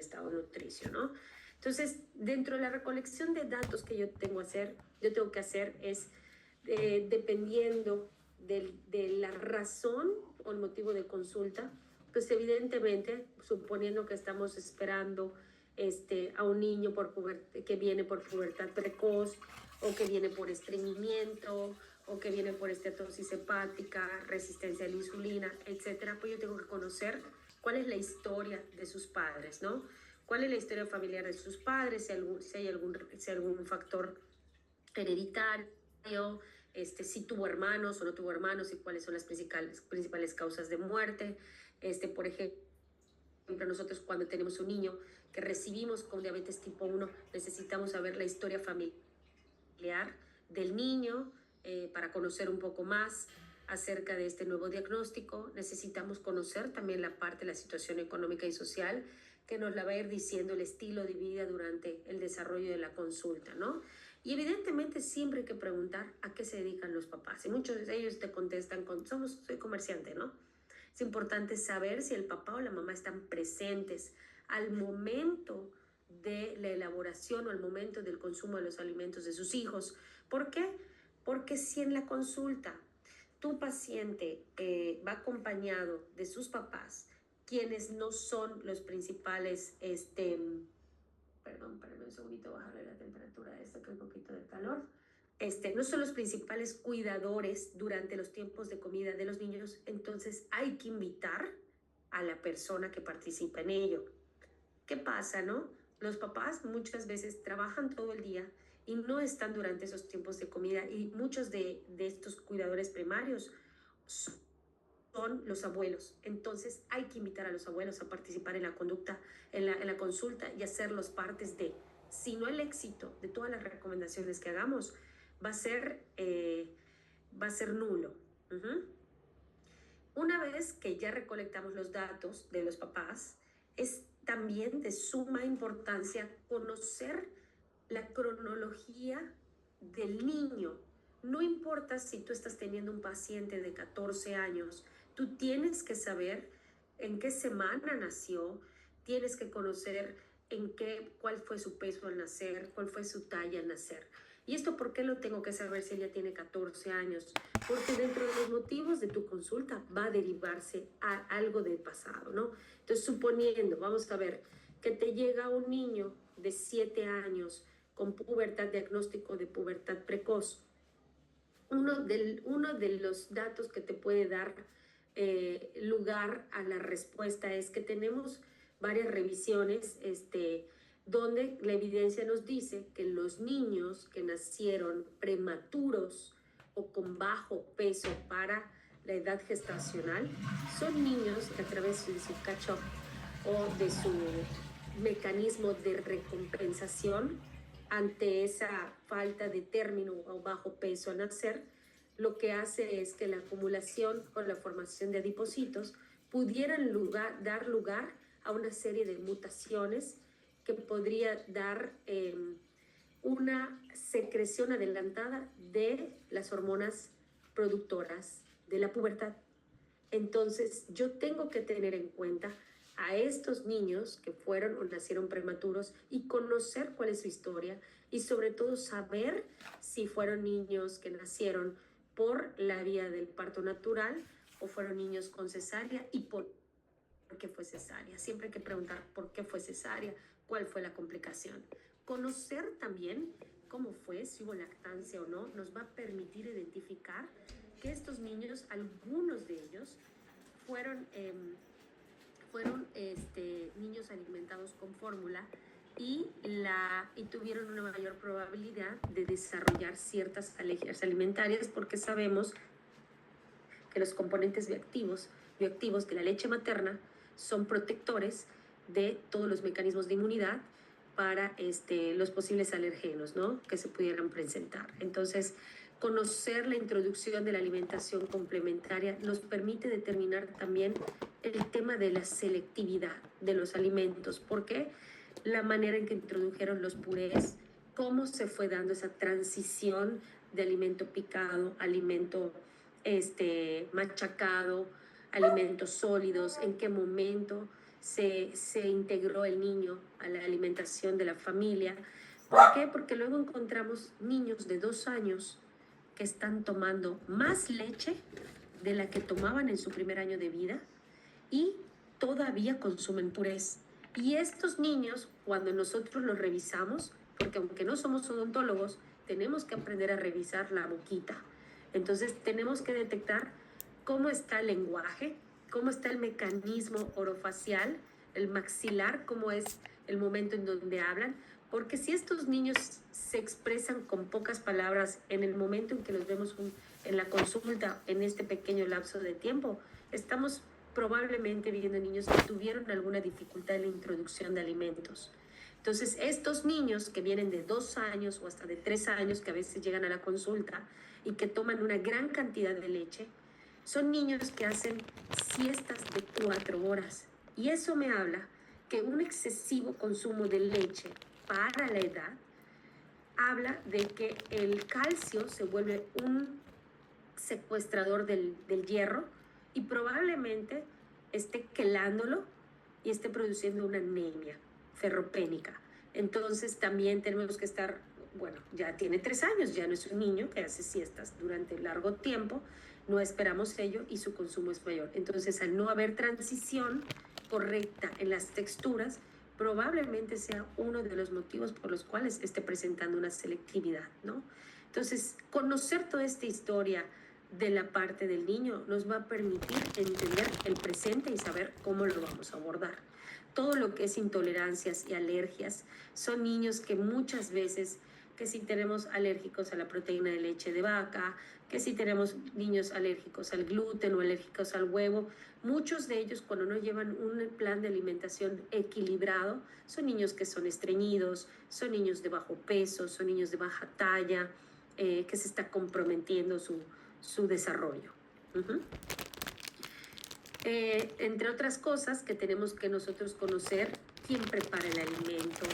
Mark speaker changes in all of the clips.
Speaker 1: estado nutricio, ¿no? Entonces, dentro de la recolección de datos que yo tengo que hacer es, dependiendo de la razón o el motivo de consulta, pues evidentemente, suponiendo que estamos esperando a un niño que viene por pubertad precoz, o que viene por estreñimiento, o que viene por esteatosis hepática, resistencia a la insulina, etcétera, pues yo tengo que conocer cuál es la historia de sus padres, ¿no? ¿Cuál es la historia familiar de sus padres? Si hay algún factor hereditario, si tuvo hermanos o no tuvo hermanos, y cuáles son las principales causas de muerte. Por ejemplo, nosotros cuando tenemos un niño que recibimos con diabetes tipo 1, necesitamos saber la historia familiar del niño para conocer un poco más acerca de este nuevo diagnóstico. Necesitamos conocer también la parte de la situación económica y social que nos la va a ir diciendo el estilo de vida durante el desarrollo de la consulta, ¿no? Y evidentemente siempre hay que preguntar a qué se dedican los papás. Y muchos de ellos te contestan soy comerciante, ¿no? Es importante saber si el papá o la mamá están presentes al momento de la elaboración o al momento del consumo de los alimentos de sus hijos. ¿Por qué? Porque si en la consulta tu paciente va acompañado de sus papás, quienes no son los principales, perdón, un segundito, bajarle la temperatura a esto, que hay un poquito de calor. No son los principales cuidadores durante los tiempos de comida de los niños, entonces hay que invitar a la persona que participa en ello. ¿Qué pasa, no? Los papás muchas veces trabajan todo el día y no están durante esos tiempos de comida, y muchos de estos cuidadores primarios son los abuelos. Entonces hay que invitar a los abuelos a participar en la conducta, en la consulta, y hacerlos partes de, si no el éxito de todas las recomendaciones que hagamos, va a ser nulo. Una vez que ya recolectamos los datos de los papás, es también de suma importancia conocer la cronología del niño. No importa si tú estás teniendo un paciente de 14 años, tú tienes que saber en qué semana nació, tienes que conocer cuál fue su peso al nacer, cuál fue su talla al nacer. ¿Y esto por qué lo tengo que saber si ella tiene 14 años? Porque dentro de los motivos de tu consulta va a derivarse a algo del pasado, ¿no? Entonces, suponiendo, vamos a ver, que te llega un niño de 7 años con pubertad, diagnóstico de pubertad precoz. Uno de los datos que te puede dar lugar a la respuesta es que tenemos varias revisiones donde la evidencia nos dice que los niños que nacieron prematuros o con bajo peso para la edad gestacional son niños que a través de su catch-up o de su mecanismo de recompensación ante esa falta de término o bajo peso al nacer, lo que hace es que la acumulación o la formación de adipocitos pudieran dar lugar a una serie de mutaciones que podría dar una secreción adelantada de las hormonas productoras de la pubertad. Entonces, yo tengo que tener en cuenta a estos niños que fueron o nacieron prematuros y conocer cuál es su historia, y sobre todo saber si fueron niños que nacieron por la vía del parto natural o fueron niños con cesárea y por qué fue cesárea. Siempre hay que preguntar por qué fue cesárea, cuál fue la complicación. Conocer también cómo fue, si hubo lactancia o no, nos va a permitir identificar que estos niños, algunos de ellos, fueron niños alimentados con fórmula y tuvieron una mayor probabilidad de desarrollar ciertas alergias alimentarias, porque sabemos que los componentes bioactivos de la leche materna son protectores de todos los mecanismos de inmunidad para los posibles alergenos, ¿no?, que se pudieran presentar. Entonces, conocer la introducción de la alimentación complementaria nos permite determinar también el tema de la selectividad de los alimentos, porque la manera en que introdujeron los purés, cómo se fue dando esa transición de alimento picado, alimento machacado, alimentos sólidos, en qué momento se integró el niño a la alimentación de la familia. ¿Por qué? Porque luego encontramos niños de 2 años que están tomando más leche de la que tomaban en su primer año de vida y todavía consumen purés. Y estos niños, cuando nosotros los revisamos, porque aunque no somos odontólogos, tenemos que aprender a revisar la boquita. Entonces tenemos que detectar cómo está el lenguaje, cómo está el mecanismo orofacial, el maxilar, cómo es el momento en donde hablan, porque si estos niños se expresan con pocas palabras en el momento en que los vemos en la consulta, en este pequeño lapso de tiempo, estamos probablemente viendo niños que tuvieron alguna dificultad en la introducción de alimentos. Entonces, estos niños que vienen de 2 años o hasta de 3 años, que a veces llegan a la consulta y que toman una gran cantidad de leche, son niños que hacen siestas de 4 horas. Y eso me habla que un excesivo consumo de leche para la edad habla de que el calcio se vuelve un secuestrador del hierro y probablemente esté quelándolo y esté produciendo una anemia ferropénica. Entonces también tenemos que estar, bueno, ya tiene 3 años, ya no es un niño que hace siestas durante largo tiempo, no esperamos ello y su consumo es mayor. Entonces, al no haber transición correcta en las texturas, probablemente sea uno de los motivos por los cuales esté presentando una selectividad, ¿no? Entonces, conocer toda esta historia de la parte del niño nos va a permitir entender el presente y saber cómo lo vamos a abordar. Todo lo que es intolerancias y alergias son niños que muchas veces, que si tenemos alérgicos a la proteína de leche de vaca, que si tenemos niños alérgicos al gluten o alérgicos al huevo, muchos de ellos cuando no llevan un plan de alimentación equilibrado, son niños que son estreñidos, son niños de bajo peso, son niños de baja talla, que se está comprometiendo su desarrollo. Entre otras cosas que tenemos que nosotros conocer, quién prepara el alimento,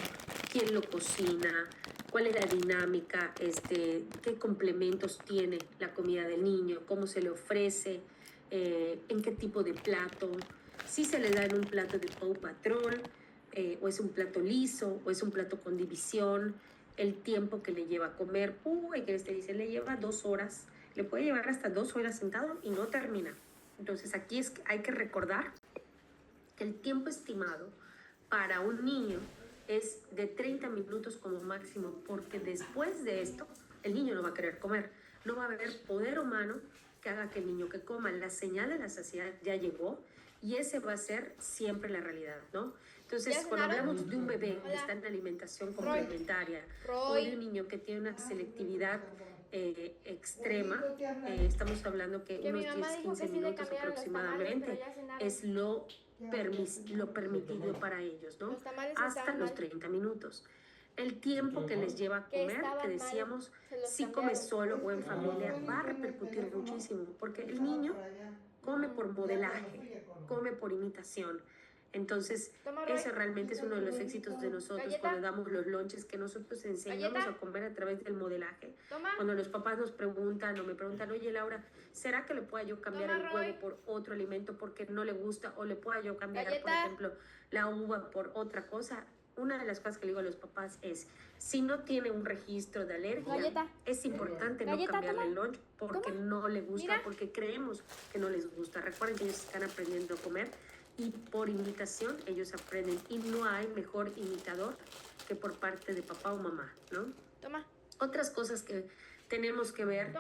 Speaker 1: quién lo cocina, cuál es la dinámica, qué complementos tiene la comida del niño, cómo se le ofrece, en qué tipo de plato, si se le da en un plato de Paw Patrol, o es un plato liso, o es un plato con división, el tiempo que le lleva a comer. Que dice, le lleva 2 horas, le puede llevar hasta 2 horas sentado y no termina. Entonces aquí hay que recordar que el tiempo estimado para un niño es de 30 minutos como máximo, porque después de esto el niño no va a querer comer, no va a haber poder humano que haga que el niño que coma. La señal de la saciedad ya llegó y ese va a ser siempre la realidad, ¿no? Entonces, cuando hablamos de un bebé que está en alimentación complementaria o de un niño que tiene una selectividad extrema, estamos hablando que unos 10-15 minutos aproximadamente es lo permitido para ellos, ¿no? Hasta los 30 minutos. El tiempo que les lleva a comer, que decíamos, si come solo o en familia, va a repercutir muchísimo, porque el niño come por modelaje, come por imitación. Entonces, eso realmente es uno de los éxitos de nosotros cuando damos los lunches, que nosotros enseñamos a comer a través del modelaje. Cuando los papás nos preguntan o me preguntan, oye Laura, ¿será que le pueda yo cambiar el huevo por otro alimento porque no le gusta? ¿O le pueda yo cambiar, por ejemplo, la uva por otra cosa? Una de las cosas que le digo a los papás es, si no tiene un registro de alergia, es importante no cambiarle el lunch porque no le gusta, porque creemos que no les gusta. Recuerden que ellos están aprendiendo a comer y por imitación ellos aprenden, y no hay mejor imitador que por parte de papá o mamá, ¿no? Otras cosas que tenemos que ver,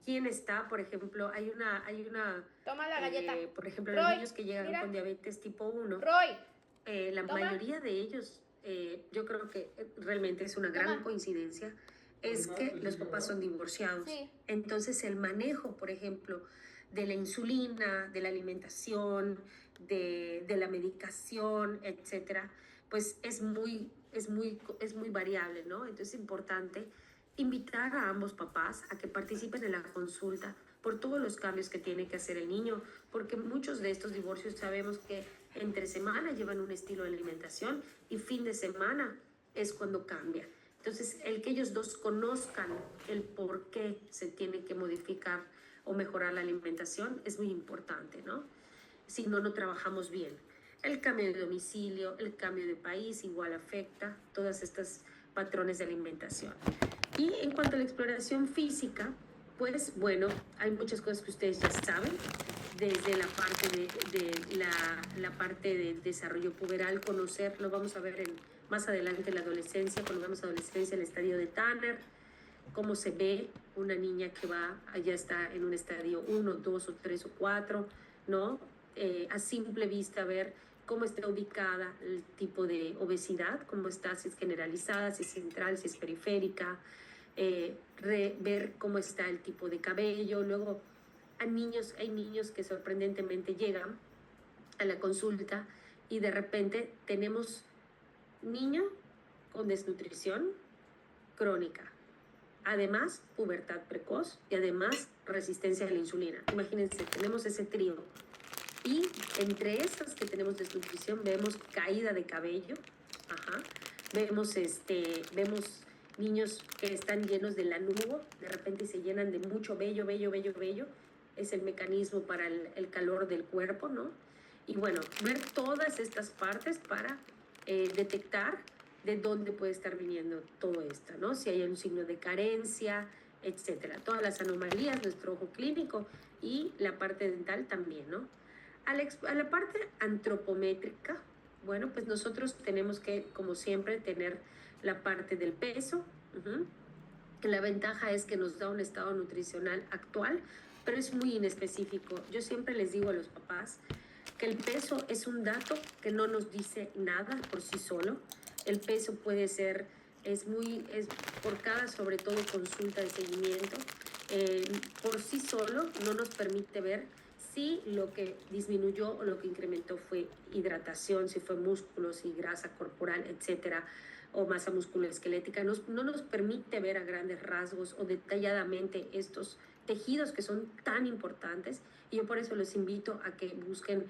Speaker 1: quién está, por ejemplo, hay una
Speaker 2: Toma la galleta.
Speaker 1: Por ejemplo, los niños que llegan con diabetes tipo 1, la mayoría de ellos, yo creo que realmente es una gran coincidencia, es que los papás son divorciados.
Speaker 2: Sí.
Speaker 1: Entonces el manejo, por ejemplo, de la insulina, de la alimentación, de la medicación, etcétera, pues es muy variable, ¿no? Entonces es importante invitar a ambos papás a que participen en la consulta por todos los cambios que tiene que hacer el niño, porque muchos de estos divorcios sabemos que entre semana llevan un estilo de alimentación y fin de semana es cuando cambia. Entonces, el que ellos dos conozcan el por qué se tiene que modificar o mejorar la alimentación es muy importante, ¿no? Si no, no trabajamos bien. El cambio de domicilio, el cambio de país igual afecta todas estas patrones de alimentación. Y en cuanto a la exploración física, pues bueno, hay muchas cosas que ustedes ya saben, desde la parte la parte del desarrollo puberal, conocer, lo vamos a ver más adelante en la adolescencia, cuando vemos adolescencia, el estadio de Tanner, cómo se ve una niña que ya está en un estadio 1, 2 o 3 o 4, ¿no? A simple vista ver cómo está ubicada el tipo de obesidad, cómo está, si es generalizada, si es central, si es periférica, ver cómo está el tipo de cabello. Luego hay niños que sorprendentemente llegan a la consulta y de repente tenemos niño con desnutrición crónica, además pubertad precoz y además resistencia a la insulina. Imagínense, tenemos ese trío. Y entre esas que tenemos desnutrición vemos caída de cabello, ajá. Vemos niños que están llenos de lanugo, de repente se llenan de mucho vello, es el mecanismo para el calor del cuerpo, ¿no? Y bueno, ver todas estas partes para detectar de dónde puede estar viniendo todo esto, ¿no? Si hay un signo de carencia, etcétera. Todas las anomalías, nuestro ojo clínico y la parte dental también, ¿no? A la parte antropométrica, bueno, pues nosotros tenemos que, como siempre, tener la parte del peso. La ventaja es que nos da un estado nutricional actual, pero es muy inespecífico. Yo siempre les digo a los papás que el peso es un dato que no nos dice nada por sí solo. El peso puede ser, es por cada, sobre todo, consulta de seguimiento, por sí solo no nos permite ver si lo que disminuyó o lo que incrementó fue hidratación, si fue músculo, si grasa corporal, etcétera, o masa musculoesquelética. No nos permite ver a grandes rasgos o detalladamente estos tejidos que son tan importantes, y yo por eso los invito a que busquen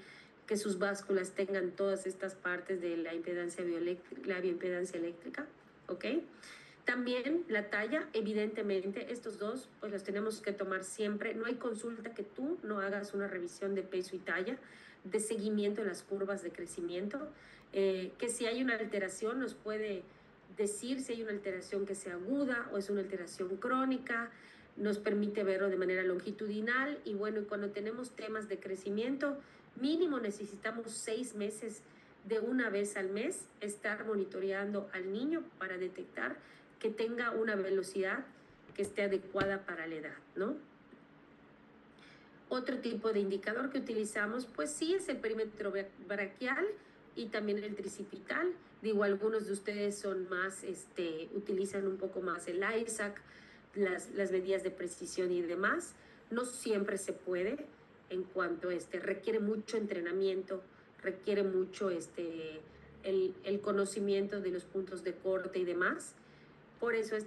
Speaker 1: que sus básculas tengan todas estas partes de la bioimpedancia eléctrica, ¿ok? También la talla, evidentemente, estos dos, pues los tenemos que tomar siempre. No hay consulta que tú no hagas una revisión de peso y talla, de seguimiento de las curvas de crecimiento, que si hay una alteración nos puede decir si hay una alteración que sea aguda o es una alteración crónica, nos permite verlo de manera longitudinal. Y bueno, y cuando tenemos temas de crecimiento, mínimo necesitamos 6 meses de una vez al mes estar monitoreando al niño para detectar que tenga una velocidad que esté adecuada para la edad, ¿no? Otro tipo de indicador que utilizamos, pues sí, es el perímetro braquial y también el tricipital. Digo, algunos de ustedes son más, utilizan un poco más el ISAC, las medidas de precisión y demás. No siempre se puede, en cuanto requiere mucho entrenamiento, requiere mucho el conocimiento de los puntos de corte y demás. Por eso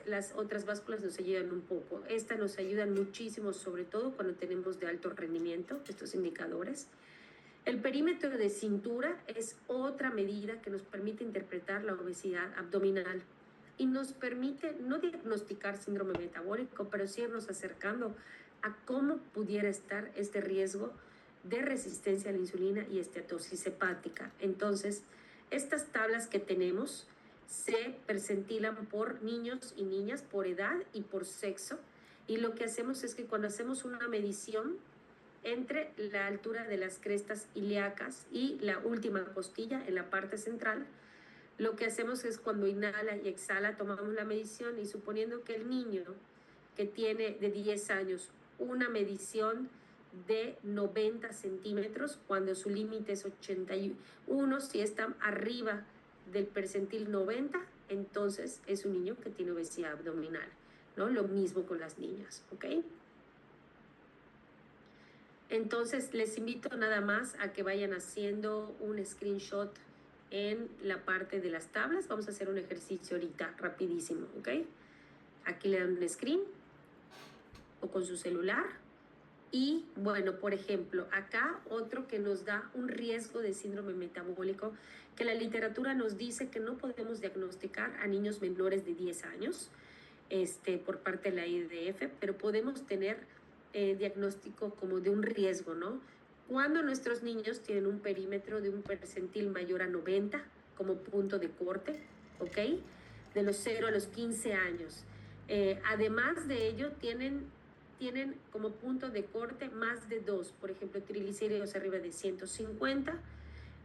Speaker 1: las otras básculas nos ayudan un poco. Estas nos ayudan muchísimo, sobre todo cuando tenemos de alto rendimiento, estos indicadores. El perímetro de cintura es otra medida que nos permite interpretar la obesidad abdominal y nos permite no diagnosticar síndrome metabólico, pero sí irnos acercando a cómo pudiera estar este riesgo de resistencia a la insulina y esteatosis hepática. Entonces, estas tablas que tenemos se percentilan por niños y niñas, por edad y por sexo. Y lo que hacemos es que cuando hacemos una medición entre la altura de las crestas ilíacas y la última costilla en la parte central, lo que hacemos es cuando inhala y exhala, tomamos la medición y suponiendo que el niño que tiene de 10 años una medición de 90 centímetros, cuando su límite es 81, si está arriba del percentil 90, entonces es un niño que tiene obesidad abdominal, ¿no? Lo mismo con las niñas, ¿ok? Entonces les invito nada más a que vayan haciendo un screenshot en la parte de las tablas. Vamos a hacer un ejercicio ahorita rapidísimo, ¿ok? Aquí le dan un screen o con su celular. Y bueno, por ejemplo, acá otro que nos da un riesgo de síndrome metabólico, que la literatura nos dice que no podemos diagnosticar a niños menores de 10 años por parte de la IDF, pero podemos tener diagnóstico como de un riesgo, ¿no? Cuando nuestros niños tienen un perímetro de un percentil mayor a 90 como punto de corte, ¿ok? De los 0 a los 15 años. Además de ello, tienen como punto de corte más de 2, por ejemplo, triglicéridos arriba de 150,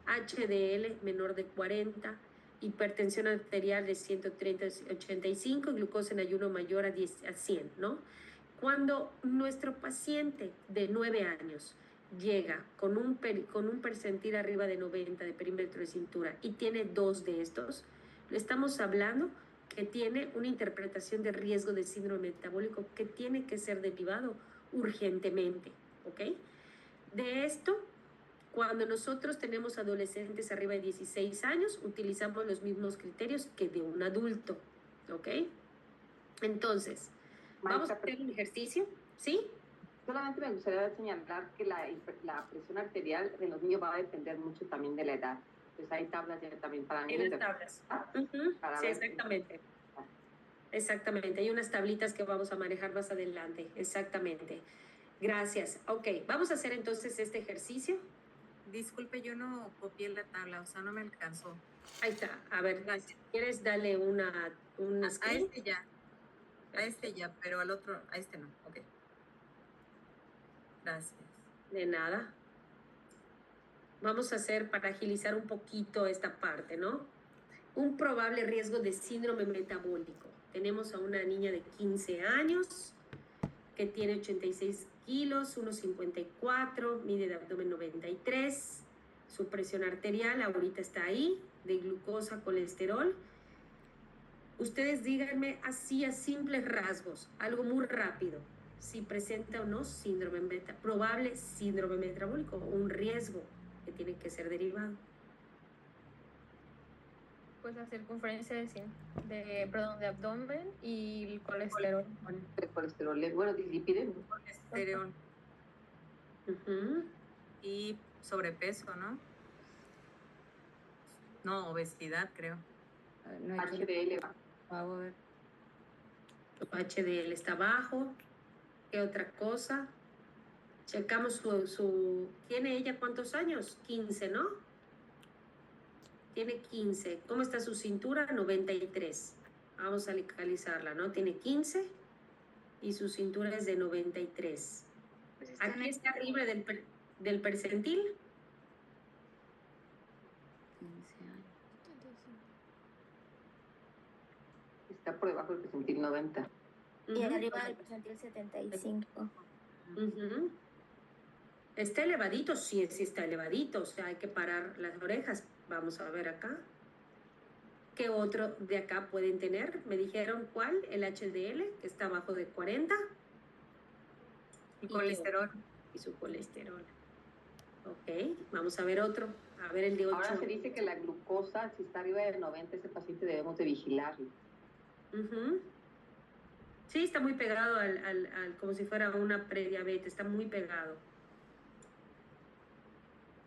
Speaker 1: HDL menor de 40, hipertensión arterial de 130 a 85, glucosa en ayuno mayor a 100, ¿no? Cuando nuestro paciente de 9 años llega con un percentil arriba de 90 de perímetro de cintura y tiene 2 de estos, le estamos hablando que tiene una interpretación de riesgo de síndrome metabólico que tiene que ser derivado urgentemente, ¿ok? De esto, cuando nosotros tenemos adolescentes arriba de 16 años, utilizamos los mismos criterios que de un adulto, ¿ok? Entonces, vamos a hacer un ejercicio, ¿sí?
Speaker 3: Solamente me gustaría señalar que la presión arterial de los niños va a depender mucho también de la edad. Entonces hay tablas ya también para niños.
Speaker 1: Hay las tablas. Sí, exactamente. Exactamente. Hay unas tablitas que vamos a manejar más adelante. Exactamente. Gracias. Ok, vamos a hacer entonces este ejercicio.
Speaker 4: Disculpe, yo no copié la tabla, o sea, no me alcanzó.
Speaker 1: Ahí está. A ver,
Speaker 4: Gracias.
Speaker 1: si quieres, dale una
Speaker 4: a este ya. A este ya, pero al otro, a este no. Ok. Gracias.
Speaker 1: De nada. Vamos a hacer para agilizar un poquito esta parte, ¿no? Un probable riesgo de síndrome metabólico. Tenemos a una niña de 15 años que tiene 86 kilos, 1,54, mide de abdomen 93, su presión arterial ahorita está ahí, de glucosa, colesterol. Ustedes díganme así a simples rasgos, algo muy rápido, si presenta o no probable síndrome metabólico o un riesgo que tiene que ser derivado.
Speaker 2: Pues la circunferencia de abdomen y el colesterol.
Speaker 3: El colesterol, bueno, dislipidemia.
Speaker 4: Colesterol. Y sobrepeso, ¿no? No, obesidad, creo.
Speaker 3: No, HDL va.
Speaker 4: A ver.
Speaker 1: HDL está bajo. ¿Qué otra cosa? Checamos ¿Tiene ella cuántos años? 15, ¿no? Tiene 15. ¿Cómo está su cintura? 93. Vamos a localizarla, ¿no? Tiene 15 y su cintura es de 93. Pues aquí está arriba del percentil.
Speaker 3: 15 años. Está por debajo del percentil 90.
Speaker 2: Y arriba del percentil 75.
Speaker 1: ¿Está elevadito? Sí, sí está elevadito. O sea, hay que parar las orejas. Vamos a ver acá. ¿Qué otro de acá pueden tener? Me dijeron cuál, el HDL, que está abajo de 40.
Speaker 4: Y colesterol.
Speaker 1: Y su colesterol. Ok, vamos a ver otro. A ver el de 8.
Speaker 3: Ahora se dice que la glucosa, si está arriba de 90, ese paciente debemos de vigilarlo.
Speaker 1: Sí, está muy pegado como si fuera una prediabetes, está muy pegado.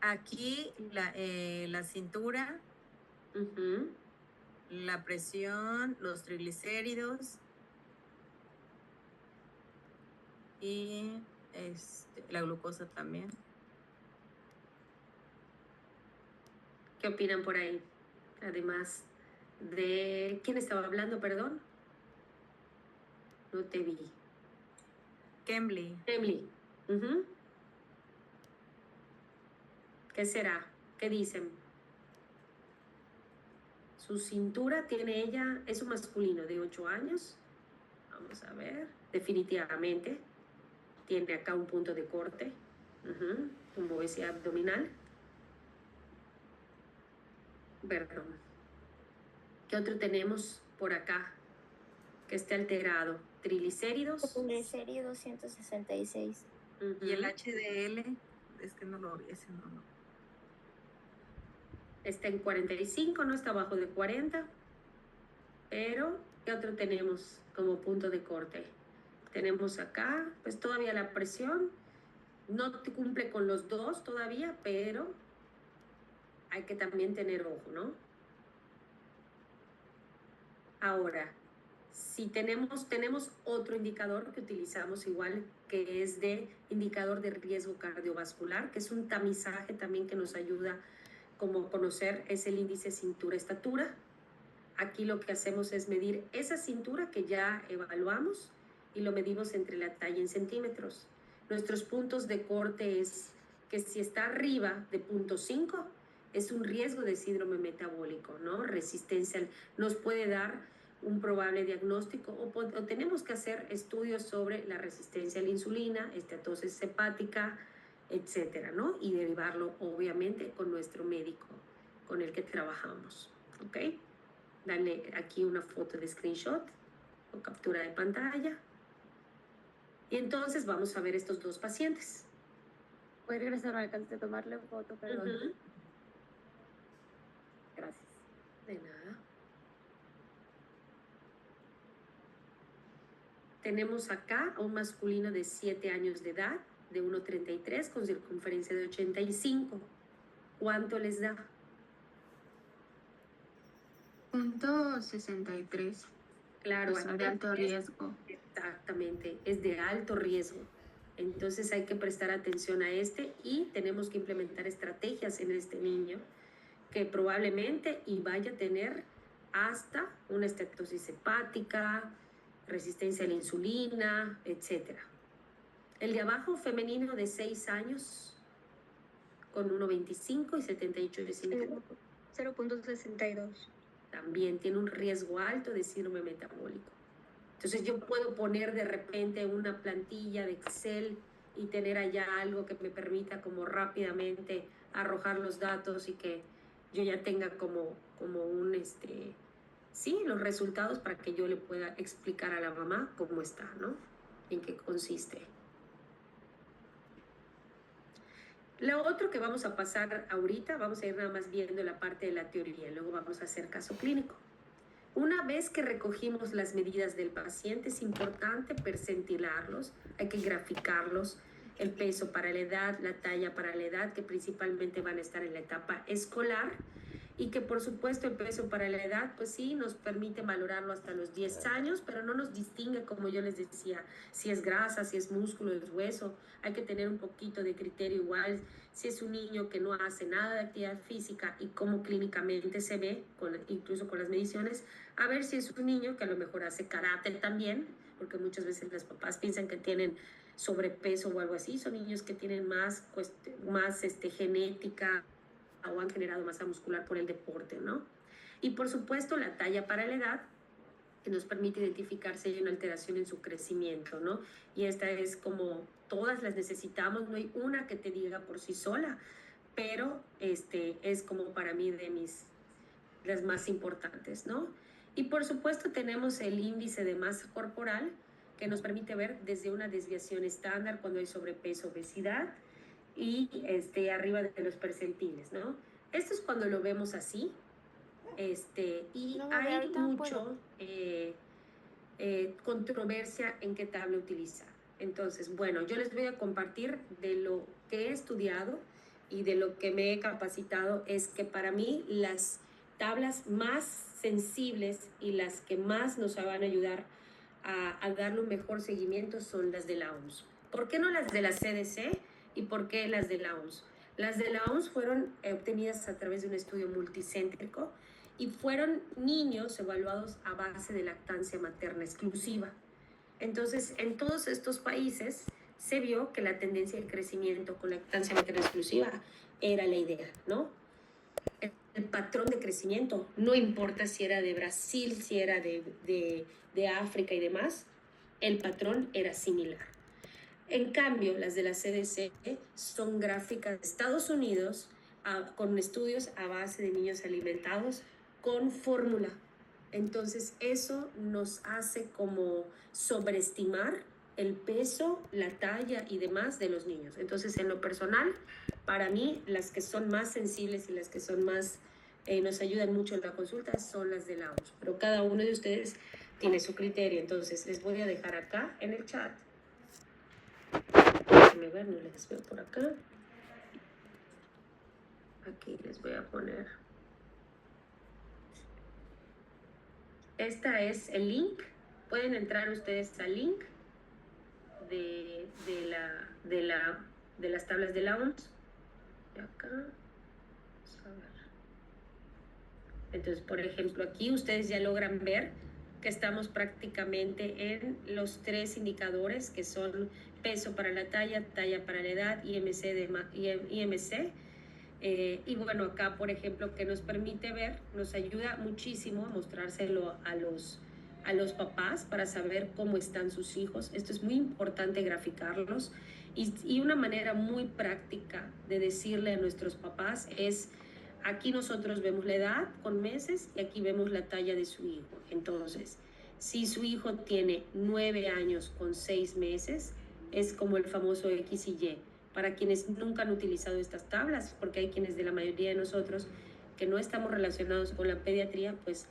Speaker 4: Aquí la cintura, la presión, los triglicéridos y la glucosa también.
Speaker 1: ¿Qué opinan por ahí? Además de... ¿Quién estaba hablando, perdón? No te vi.
Speaker 4: Cambly.
Speaker 1: ¿Qué será? ¿Qué dicen? Su cintura tiene ella, es un masculino de 8 años. Vamos a ver. Definitivamente. Tiene acá un punto de corte. Con obesidad abdominal. Perdón. ¿Qué otro tenemos por acá que esté alterado? Triglicéridos.
Speaker 2: Triglicéridos 166.
Speaker 4: Y el HDL, es que no lo vi, ese no.
Speaker 1: Está en 45, no está abajo de 40. Pero, ¿qué otro tenemos como punto de corte? Tenemos acá, pues todavía la presión. No cumple con los 2 todavía, pero hay que también tener ojo, ¿no? Ahora, Si tenemos otro indicador que utilizamos igual, que es de indicador de riesgo cardiovascular, que es un tamizaje también que nos ayuda como conocer, es el índice cintura-estatura. Aquí lo que hacemos es medir esa cintura que ya evaluamos y lo medimos entre la talla en centímetros. Nuestros puntos de corte es que si está arriba de 0.5 es un riesgo de síndrome metabólico, ¿no? Resistencia nos puede dar un probable diagnóstico o tenemos que hacer estudios sobre la resistencia a la insulina, esteatosis hepática, etcétera, ¿no? Y derivarlo obviamente con nuestro médico con el que trabajamos, ¿ok? Dale aquí una foto de screenshot o captura de pantalla. Y entonces vamos a ver estos dos pacientes.
Speaker 5: Voy a regresar, no alcancé a tomarle foto, perdón. Gracias.
Speaker 1: De nada. Tenemos acá a un masculino de 7 años de edad, de 1,33 con circunferencia de 85. ¿Cuánto les da?
Speaker 6: 0.63.
Speaker 1: Claro,
Speaker 6: O sea, de alto riesgo.
Speaker 1: Exactamente, es de alto riesgo. Entonces hay que prestar atención a este y tenemos que implementar estrategias en este niño que probablemente y vaya a tener hasta una estetosis hepática, resistencia a la insulina, etc. El de abajo, femenino de 6 años, con 1,25 y 78 de cintura.
Speaker 2: 0.62.
Speaker 1: También tiene un riesgo alto de síndrome metabólico. Entonces yo puedo poner de repente una plantilla de Excel y tener allá algo que me permita como rápidamente arrojar los datos y que yo ya tenga como un, sí, los resultados para que yo le pueda explicar a la mamá cómo está, ¿no? En qué consiste. Lo otro que vamos a pasar ahorita, vamos a ir nada más viendo la parte de la teoría, luego vamos a hacer caso clínico. Una vez que recogimos las medidas del paciente, es importante percentilarlos, hay que graficarlos, el peso para la edad, la talla para la edad, que principalmente van a estar en la etapa escolar, y que por supuesto el peso para la edad, pues sí, nos permite valorarlo hasta los 10 años, pero no nos distingue, como yo les decía, si es grasa, si es músculo, es hueso. Hay que tener un poquito de criterio igual, si es un niño que no hace nada de actividad física y cómo clínicamente se ve, incluso con las mediciones, a ver si es un niño que a lo mejor hace karate también, porque muchas veces los papás piensan que tienen sobrepeso o algo así, son niños que tienen más genética, o han generado masa muscular por el deporte, ¿no? Y por supuesto la talla para la edad, que nos permite identificar si hay una alteración en su crecimiento, ¿no? Y esta es como todas las necesitamos, no hay una que te diga por sí sola, pero es como para mí las más importantes, ¿no? Y por supuesto tenemos el índice de masa corporal, que nos permite ver desde una desviación estándar cuando hay sobrepeso, obesidad, y arriba de los percentiles, ¿no? Esto es cuando lo vemos así, y
Speaker 5: No,
Speaker 1: hay mucho controversia en qué tabla utilizar. Entonces, bueno, yo les voy a compartir de lo que he estudiado y de lo que me he capacitado, es que para mí las tablas más sensibles y las que más nos van a ayudar a darle un mejor seguimiento son las de la OMS. ¿Por qué no las de la CDC? ¿Y por qué las de la OMS? Las de la OMS fueron obtenidas a través de un estudio multicéntrico y fueron niños evaluados a base de lactancia materna exclusiva. Entonces, en todos estos países se vio que la tendencia de crecimiento con lactancia materna exclusiva era la idea, ¿no? El patrón de crecimiento, no importa si era de Brasil, si era de África y demás, el patrón era similar. En cambio, las de la CDC son gráficas de Estados Unidos con estudios a base de niños alimentados con fórmula. Entonces, eso nos hace como sobreestimar el peso, la talla y demás de los niños. Entonces, en lo personal, para mí, las que son más sensibles y las que son más, nos ayudan mucho en la consulta son las de la OMS. Pero cada uno de ustedes tiene su criterio. Entonces, les voy a dejar acá en el chat. Déjenme ver, no les veo por acá. Aquí les voy a poner. Esta es el link Pueden entrar ustedes al link de las tablas de la OMS. Y acá, vamos a ver. Entonces, por ejemplo, aquí ustedes ya logran ver que estamos prácticamente en los 3 indicadores que son peso para la talla para la edad, IMC. Y bueno, acá, por ejemplo, que nos permite ver, nos ayuda muchísimo a mostrárselo a los papás para saber cómo están sus hijos. Esto es muy importante graficarlos. Y una manera muy práctica de decirle a nuestros papás es, aquí nosotros vemos la edad con meses y aquí vemos la talla de su hijo. Entonces, si su hijo tiene 9 años con 6 meses, es como el famoso X y Y. Para quienes nunca han utilizado estas tablas, porque hay quienes de la mayoría de nosotros que no estamos relacionados con la pediatría, pues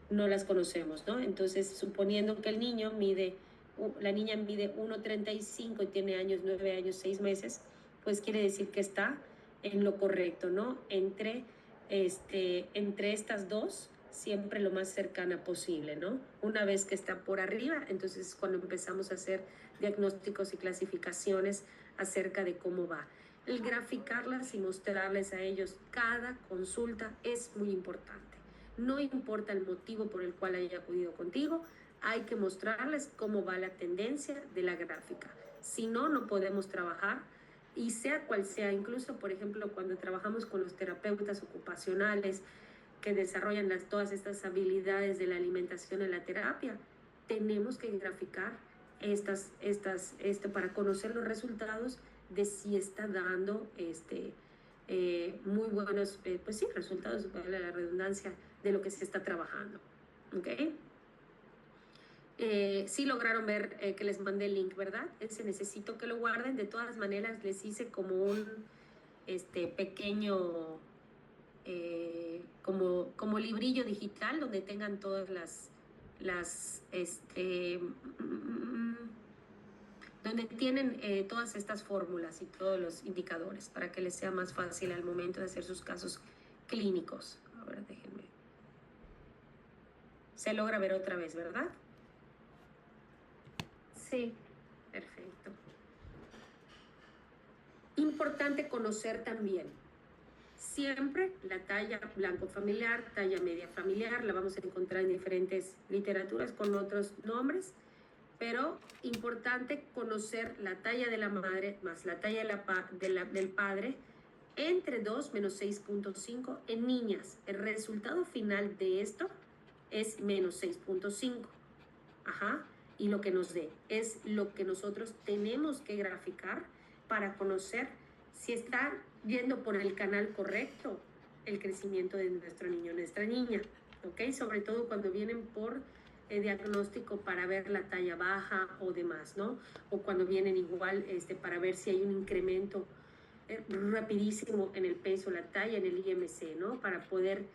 Speaker 1: no las conocemos, ¿no? Entonces, suponiendo que la niña mide 1,35 y tiene 9 años, 6 meses, pues quiere decir que está en lo correcto, ¿no? Entre estas dos, siempre lo más cercana posible, ¿no? Una vez que está por arriba, entonces cuando empezamos a hacer diagnósticos y clasificaciones acerca de cómo va. El graficarlas y mostrarles a ellos cada consulta es muy importante. No importa el motivo por el cual haya acudido contigo, hay que mostrarles cómo va la tendencia de la gráfica. Si no, no podemos trabajar, y sea cual sea, incluso por ejemplo cuando trabajamos con los terapeutas ocupacionales que desarrollan todas estas habilidades de la alimentación en la terapia, tenemos que graficar para conocer los resultados de si está dando muy buenos pues sí, resultados, vale la redundancia, de lo que se está trabajando. ¿Ok? Sí lograron ver que les mandé el link, ¿verdad? Necesito que lo guarden. De todas maneras, les hice como un pequeño como librillo digital donde tengan todas donde tienen todas estas fórmulas y todos los indicadores para que les sea más fácil al momento de hacer sus casos clínicos. A ver, déjenme. Se logra ver otra vez, ¿verdad?
Speaker 2: Sí.
Speaker 1: Perfecto. Importante conocer también. Siempre la talla blanco familiar, talla media familiar, la vamos a encontrar en diferentes literaturas con otros nombres, pero importante conocer la talla de la madre más la talla del padre entre 2 menos 6.5 en niñas. El resultado final de esto es menos 6.5. Ajá. Y lo que nos dé es lo que nosotros tenemos que graficar para conocer si está yendo por el canal correcto el crecimiento de nuestro niño o nuestra niña, ¿ok? Sobre todo cuando vienen por diagnóstico para ver la talla baja o demás, ¿no? O cuando vienen igual para ver si hay un incremento rapidísimo en el peso, la talla, en el IMC, ¿no? Para poder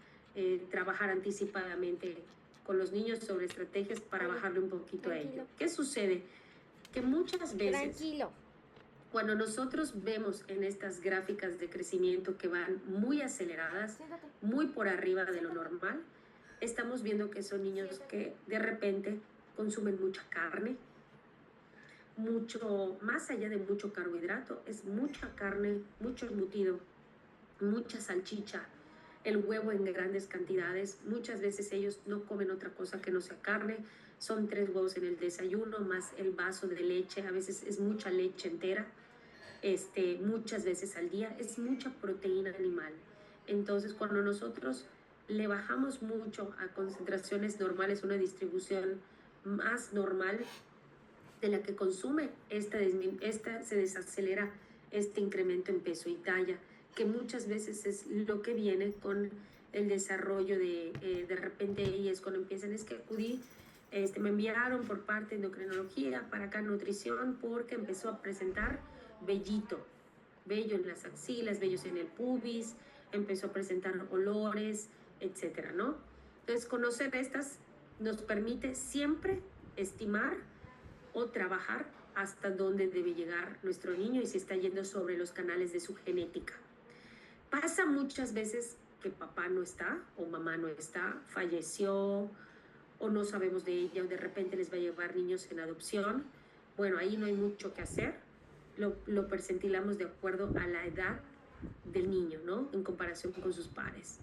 Speaker 1: trabajar anticipadamente con los niños sobre estrategias para bajarle un poquito a ello. ¿Qué sucede? Que muchas veces cuando nosotros vemos en estas gráficas de crecimiento que van muy aceleradas, muy por arriba de lo normal, estamos viendo que son niños que de repente consumen mucha carne, mucho, más allá de mucho carbohidrato, es mucha carne, mucho embutido, mucha salchicha, el huevo en grandes cantidades. Muchas veces ellos no comen otra cosa que no sea carne, son 3 huevos en el desayuno, más el vaso de leche, a veces es mucha leche entera, muchas veces al día, es mucha proteína animal. Entonces, cuando nosotros le bajamos mucho a concentraciones normales, una distribución más normal de la que consume, se desacelera este incremento en peso y talla, que muchas veces es lo que viene con el desarrollo de repente ellas cuando empiezan, es que acudí, me enviaron por parte de endocrinología para acá nutrición porque empezó a presentar vello en las axilas, vellos en el pubis, empezó a presentar olores, etcétera, ¿no? Entonces, conocer estas nos permite siempre estimar o trabajar hasta dónde debe llegar nuestro niño y si está yendo sobre los canales de su genética. Pasa muchas veces que papá no está o mamá no está, falleció o no sabemos de ella, o de repente les va a llevar niños en adopción. Bueno, ahí no hay mucho que hacer. Lo percentilamos de acuerdo a la edad del niño, ¿no? En comparación con sus pares.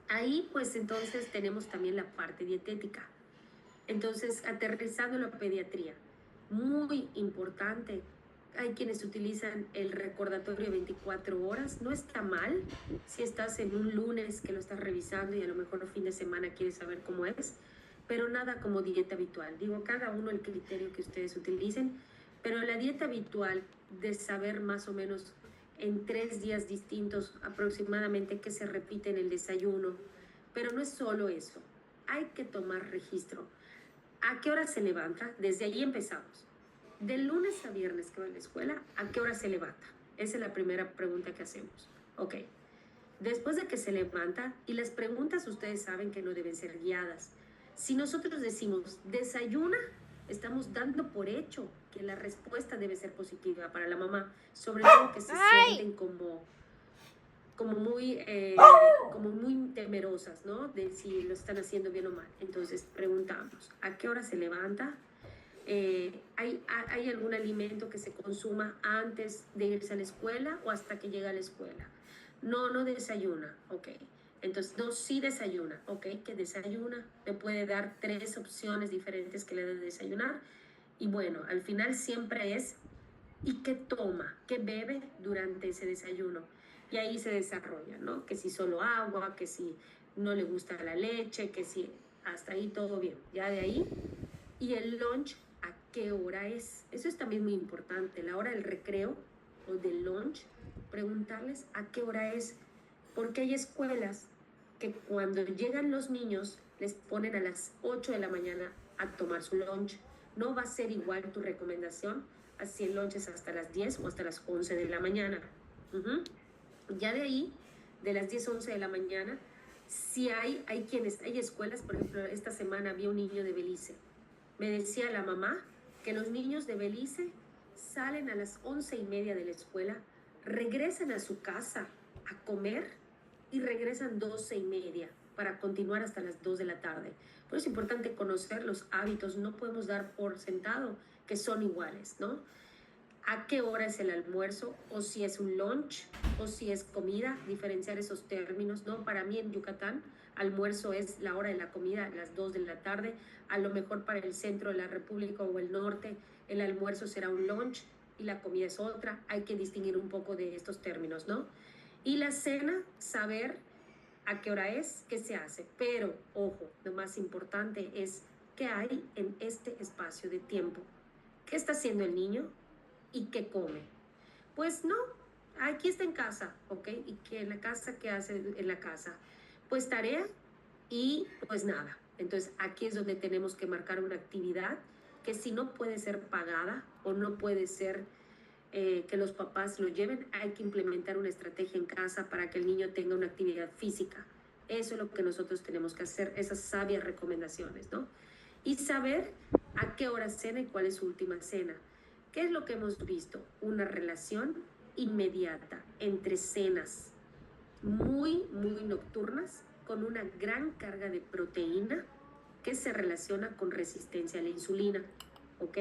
Speaker 1: Ahí, pues, entonces tenemos también la parte dietética. Entonces, aterrizando la pediatría, muy importante. Hay quienes utilizan el recordatorio de 24 horas. No está mal si estás en un lunes que lo estás revisando y a lo mejor el fin de semana quieres saber cómo es, pero nada como dieta habitual. Digo, cada uno el criterio que ustedes utilicen, pero la dieta habitual de saber más o menos en 3 días distintos aproximadamente qué se repite en el desayuno. Pero no es solo eso. Hay que tomar registro. ¿A qué hora se levanta? Desde ahí empezamos. De lunes a viernes que va a la escuela, ¿a qué hora se levanta? Esa es la primera pregunta que hacemos. Ok. Después de que se levanta, y las preguntas ustedes saben que no deben ser guiadas. Si nosotros decimos desayuna, estamos dando por hecho que la respuesta debe ser positiva para la mamá, sobre todo que se sienten como muy temerosas, ¿no? De si lo están haciendo bien o mal. Entonces preguntamos, ¿a qué hora se levanta? ¿Hay algún alimento que se consuma antes de irse a la escuela o hasta que llega a la escuela? No desayuna, ok. Entonces, no, sí desayuna, ok. ¿Qué desayuna? Me puede dar 3 opciones diferentes que le dé de desayunar. Y bueno, al final siempre es, ¿y qué toma? ¿Qué bebe durante ese desayuno? Y ahí se desarrolla, ¿no? Que si solo agua, que si no le gusta la leche, que si hasta ahí todo bien. Ya de ahí. Y el lunch, ¿a qué hora es? Eso es también muy importante. La hora del recreo o del lunch, preguntarles a qué hora es. Porque hay escuelas que cuando llegan los niños les ponen a las 8 de la mañana a tomar su lunch. No va a ser igual tu recomendación así el lunch es hasta las 10 o hasta las 11 de la mañana. Ya de ahí, de las 10, 11 de la mañana, si hay escuelas, por ejemplo, esta semana había un niño de Belice. Me decía la mamá que los niños de Belice salen a las 11:30 de la escuela, regresan a su casa a comer y regresan 12:30 para continuar hasta las 2 de la tarde. Pero es importante conocer los hábitos, no podemos dar por sentado que son iguales, ¿no? ¿A qué hora es el almuerzo? O si es un lunch, o si es comida, diferenciar esos términos, ¿no? Para mí en Yucatán, almuerzo es la hora de la comida, las 2 de la tarde. A lo mejor para el centro de la República o el norte, el almuerzo será un lunch y la comida es otra. Hay que distinguir un poco de estos términos, ¿no? Y la cena, saber a qué hora es, qué se hace. Pero, ojo, lo más importante es qué hay en este espacio de tiempo. ¿Qué está haciendo el niño? ¿Y qué come? Pues no, aquí está en casa, ¿ok? ¿Y qué en la casa? ¿Qué hace en la casa? Pues tarea y pues nada. Entonces aquí es donde tenemos que marcar una actividad que si no puede ser pagada o no puede ser que los papás lo lleven, hay que implementar una estrategia en casa para que el niño tenga una actividad física. Eso es lo que nosotros tenemos que hacer, esas sabias recomendaciones, ¿no? Y saber a qué hora cena y cuál es su última cena. ¿Qué es lo que hemos visto? Una relación inmediata entre cenas muy nocturnas con una gran carga de proteína que se relaciona con resistencia a la insulina, ¿ok?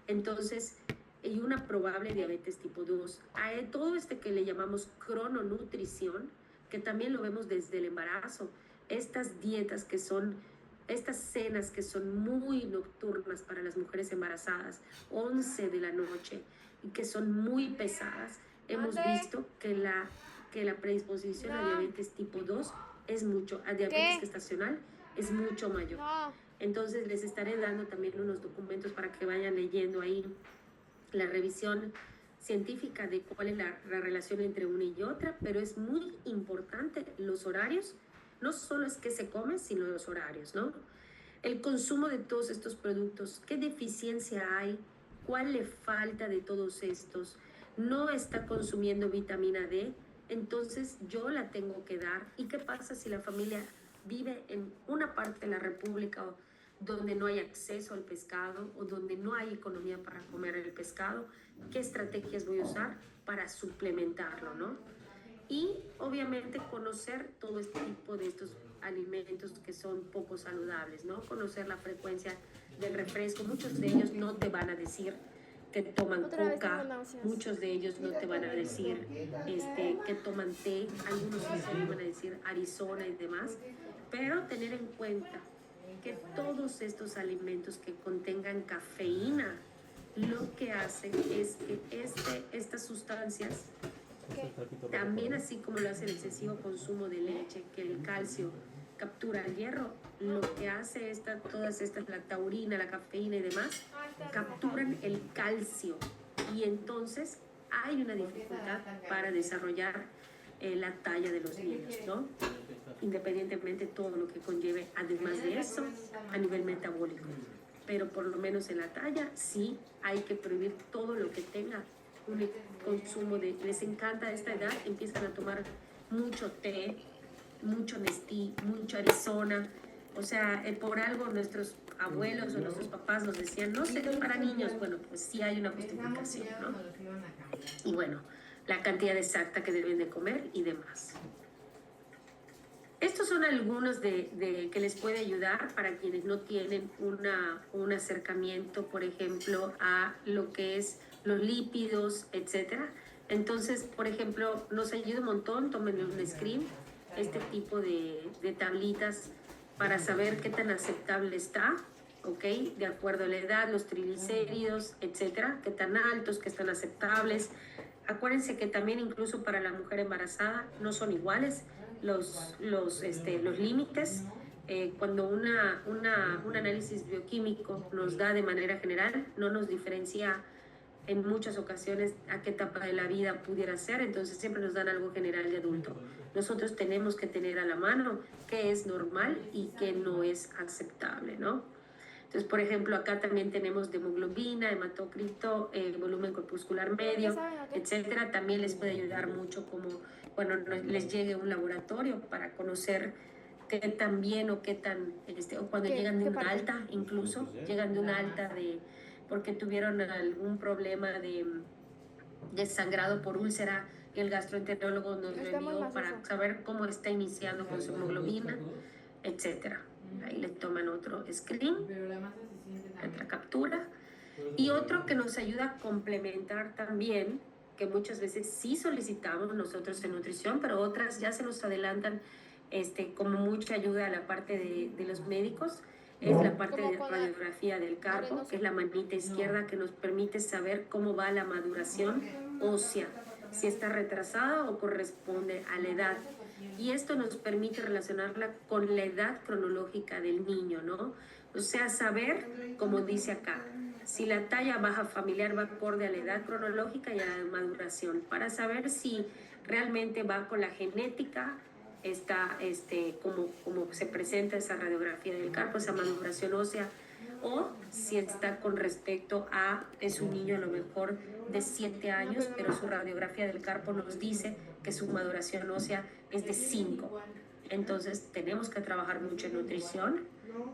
Speaker 1: Entonces, y una probable diabetes tipo 2. A todo que le llamamos crononutrición, que también lo vemos desde el embarazo, estas dietas que son estas cenas que son muy nocturnas para las mujeres embarazadas, 11 de la noche, y que son muy pesadas, hemos visto que la predisposición a diabetes tipo 2 es mucho, a diabetes gestacional es mucho mayor. Entonces les estaré dando también unos documentos para que vayan leyendo ahí la revisión científica de cuál es la relación entre una y otra, pero es muy importante los horarios. No solo es que se come, sino los horarios, ¿no? El consumo de todos estos productos, ¿qué deficiencia hay? ¿Cuál le falta de todos estos? ¿No está consumiendo vitamina D? Entonces yo la tengo que dar. ¿Y qué pasa si la familia vive en una parte de la República donde no hay acceso al pescado o donde no hay economía para comer el pescado? ¿Qué estrategias voy a usar para suplementarlo, no? Y obviamente conocer todo este tipo de estos alimentos que son poco saludables, ¿no? Conocer la frecuencia del refresco. Muchos de ellos no te van a decir que toman coca, muchos de ellos no te van a decir que toman té, algunos sí se van a decir Arizona y demás, pero tener en cuenta que todos estos alimentos que contengan cafeína, lo que hacen es que estas sustancias, también así como lo hace el excesivo consumo de leche, que el calcio captura el hierro, lo que hace todas estas, la taurina, la cafeína y demás, capturan el calcio y entonces hay una dificultad para desarrollar la talla de los niños, ¿no? Independientemente de todo lo que conlleve, además de eso, a nivel metabólico. Pero por lo menos en la talla sí hay que prohibir todo lo que tenga un consumo de... Les encanta a esta edad, empiezan a tomar mucho té, mucho Nestí, mucho Arizona. O sea, por algo nuestros abuelos o nuestros papás nos decían, no sé, para niños. Bueno, pues sí hay una justificación, ¿no? Y bueno, la cantidad exacta que deben de comer y demás. Estos son algunos que les puede ayudar para quienes no tienen un acercamiento, por ejemplo, a lo que es los lípidos, etcétera. Entonces, por ejemplo, nos ayuda un montón, tómenle un screen, este tipo de tablitas para saber qué tan aceptable está, ¿ok? De acuerdo a la edad, los triglicéridos, etcétera, qué tan altos, qué están aceptables. Acuérdense que también incluso para la mujer embarazada no son iguales los límites. Cuando un análisis bioquímico nos da de manera general, no nos diferencia en muchas ocasiones a qué etapa de la vida pudiera ser, entonces siempre nos dan algo general de adulto. Nosotros tenemos que tener a la mano qué es normal y qué no es aceptable, ¿no? Entonces, por ejemplo, acá también tenemos de hemoglobina, hematócrito, volumen corpuscular medio, etcétera. También les puede ayudar mucho como, bueno, les llegue un laboratorio para conocer qué tan bien o qué tan, o cuando llegan de una alta, incluso, llegan de una alta porque tuvieron algún problema de sangrado por úlcera, y el gastroenterólogo nos lo envió para saber cómo está iniciando con su hemoglobina, etcétera. Ahí le toman otro screen, otra captura. Y otro que nos ayuda a complementar también, que muchas veces sí solicitamos nosotros en nutrición, pero otras ya se nos adelantan como mucha ayuda a la parte de los médicos, es la parte de radiografía del carpo, que es la manita izquierda que nos permite saber cómo va la maduración ósea, si está retrasada o corresponde a la edad. Y esto nos permite relacionarla con la edad cronológica del niño, ¿no? O sea, saber, como dice acá, si la talla baja familiar va acorde a la edad cronológica y a la maduración, para saber si realmente va con la genética, está como se presenta esa radiografía del carpo, esa maduración ósea, o si está con respecto a, es un niño a lo mejor de 7 años, pero su radiografía del carpo nos dice que su maduración ósea es de 5. Entonces tenemos que trabajar mucho en nutrición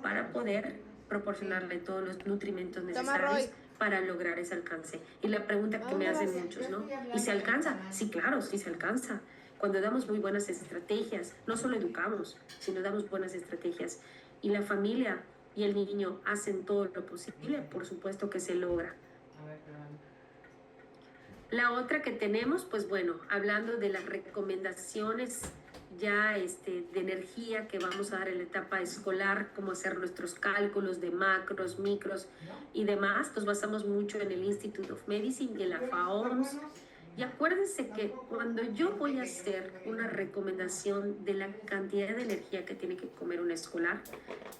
Speaker 1: para poder proporcionarle todos los nutrimentos necesarios para lograr ese alcance. Y la pregunta que me hacen muchos, ¿no? ¿Y se alcanza? Sí, claro, sí se alcanza. Cuando damos muy buenas estrategias, no solo educamos, sino damos buenas estrategias, y la familia y el niño hacen todo lo posible, por supuesto que se logra. La otra que tenemos, pues bueno, hablando de las recomendaciones ya de energía que vamos a dar en la etapa escolar, cómo hacer nuestros cálculos de macros, micros y demás, nos basamos mucho en el Institute of Medicine y en la FAOMS. Y acuérdense que cuando yo voy a hacer una recomendación de la cantidad de energía que tiene que comer un escolar,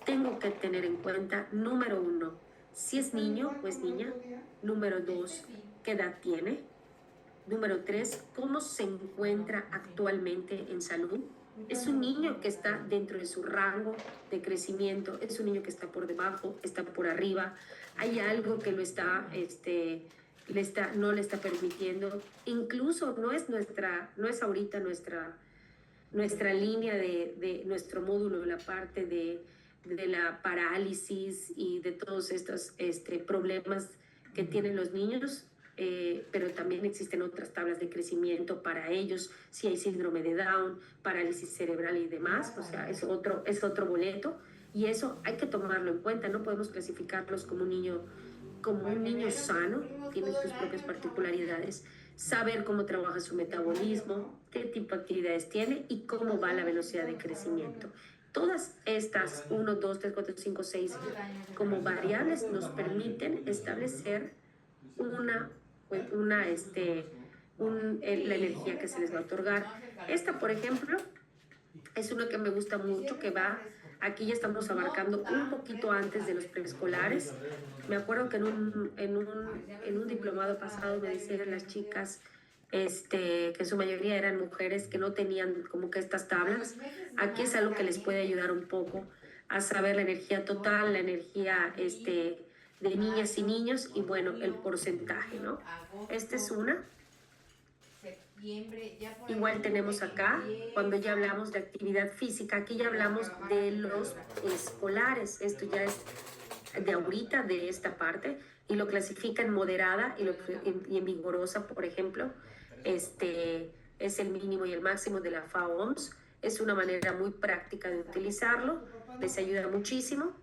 Speaker 1: tengo que tener en cuenta, número 1, si es niño o es niña. Número 2, qué edad tiene. Número 3, cómo se encuentra actualmente en salud. ¿Es un niño que está dentro de su rango de crecimiento? ¿Es un niño que está por debajo? ¿Está por arriba? ¿Hay algo que lo está... no le está permitiendo? Incluso no es ahorita nuestra línea de nuestro módulo, la parte de la parálisis y de todos estos problemas que tienen los niños. pero también existen otras tablas de crecimiento para ellos, si hay síndrome de Down, parálisis cerebral y demás, o sea, es otro boleto, y eso hay que tomarlo en cuenta, no podemos clasificarlos como un niño sano, tiene sus propias particularidades, saber cómo trabaja su metabolismo, qué tipo de actividades tiene y cómo va la velocidad de crecimiento. Todas estas 1, 2, 3, 4, 5, 6 como variables nos permiten establecer la energía que se les va a otorgar. Esta, por ejemplo, es una que me gusta mucho, que va, aquí ya estamos abarcando un poquito antes de los preescolares. Me acuerdo que en un diplomado pasado me decían las chicas, que en su mayoría eran mujeres que no tenían como que estas tablas. Aquí es algo que les puede ayudar un poco a saber la energía total, la energía de niñas y niños y bueno, el porcentaje, ¿no? Esta es una. Igual tenemos acá, cuando ya hablamos de actividad física, aquí ya hablamos de los escolares. Esto ya es de ahorita, de esta parte, y lo clasifica en moderada y en vigorosa, por ejemplo. Es el mínimo y el máximo de la FAO-OMS. Es una manera muy práctica de utilizarlo, les ayuda muchísimo.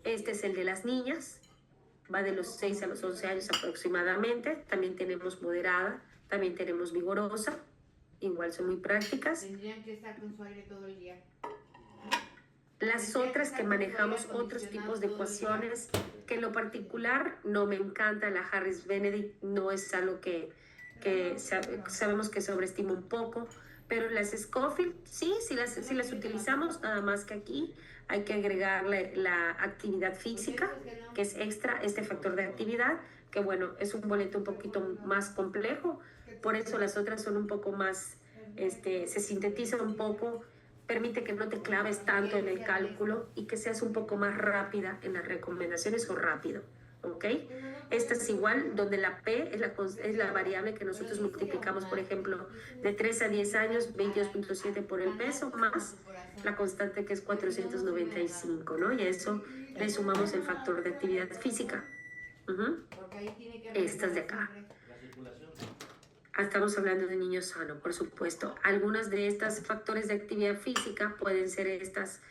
Speaker 1: Este es el de las niñas, va de los 6 a los 11 años aproximadamente. También tenemos moderada, también tenemos vigorosa, igual son muy prácticas.
Speaker 6: Tendrían que estar con su aire todo el día.
Speaker 1: Las otras que manejamos otros tipos de ecuaciones, que en lo particular no me encanta, la Harris-Benedict no es algo que sabemos que sobreestima un poco, pero las Scofield sí las utilizamos, nada más que aquí hay que agregarle la actividad física, que es extra, este factor de actividad, que bueno, es un boleto un poquito más complejo, por eso las otras son un poco más, se sintetiza un poco, permite que no te claves tanto en el cálculo y que seas un poco más rápida en las recomendaciones o rápido, ¿ok? Esta es igual, donde la P es la variable que nosotros multiplicamos, por ejemplo, de 3 a 10 años, 22.7 por el peso, más la constante que es 495, ¿no? Y a eso le sumamos el factor de actividad física. Estas de acá. Estamos hablando de niños sanos, por supuesto. Algunas de estas factores de actividad física pueden ser estas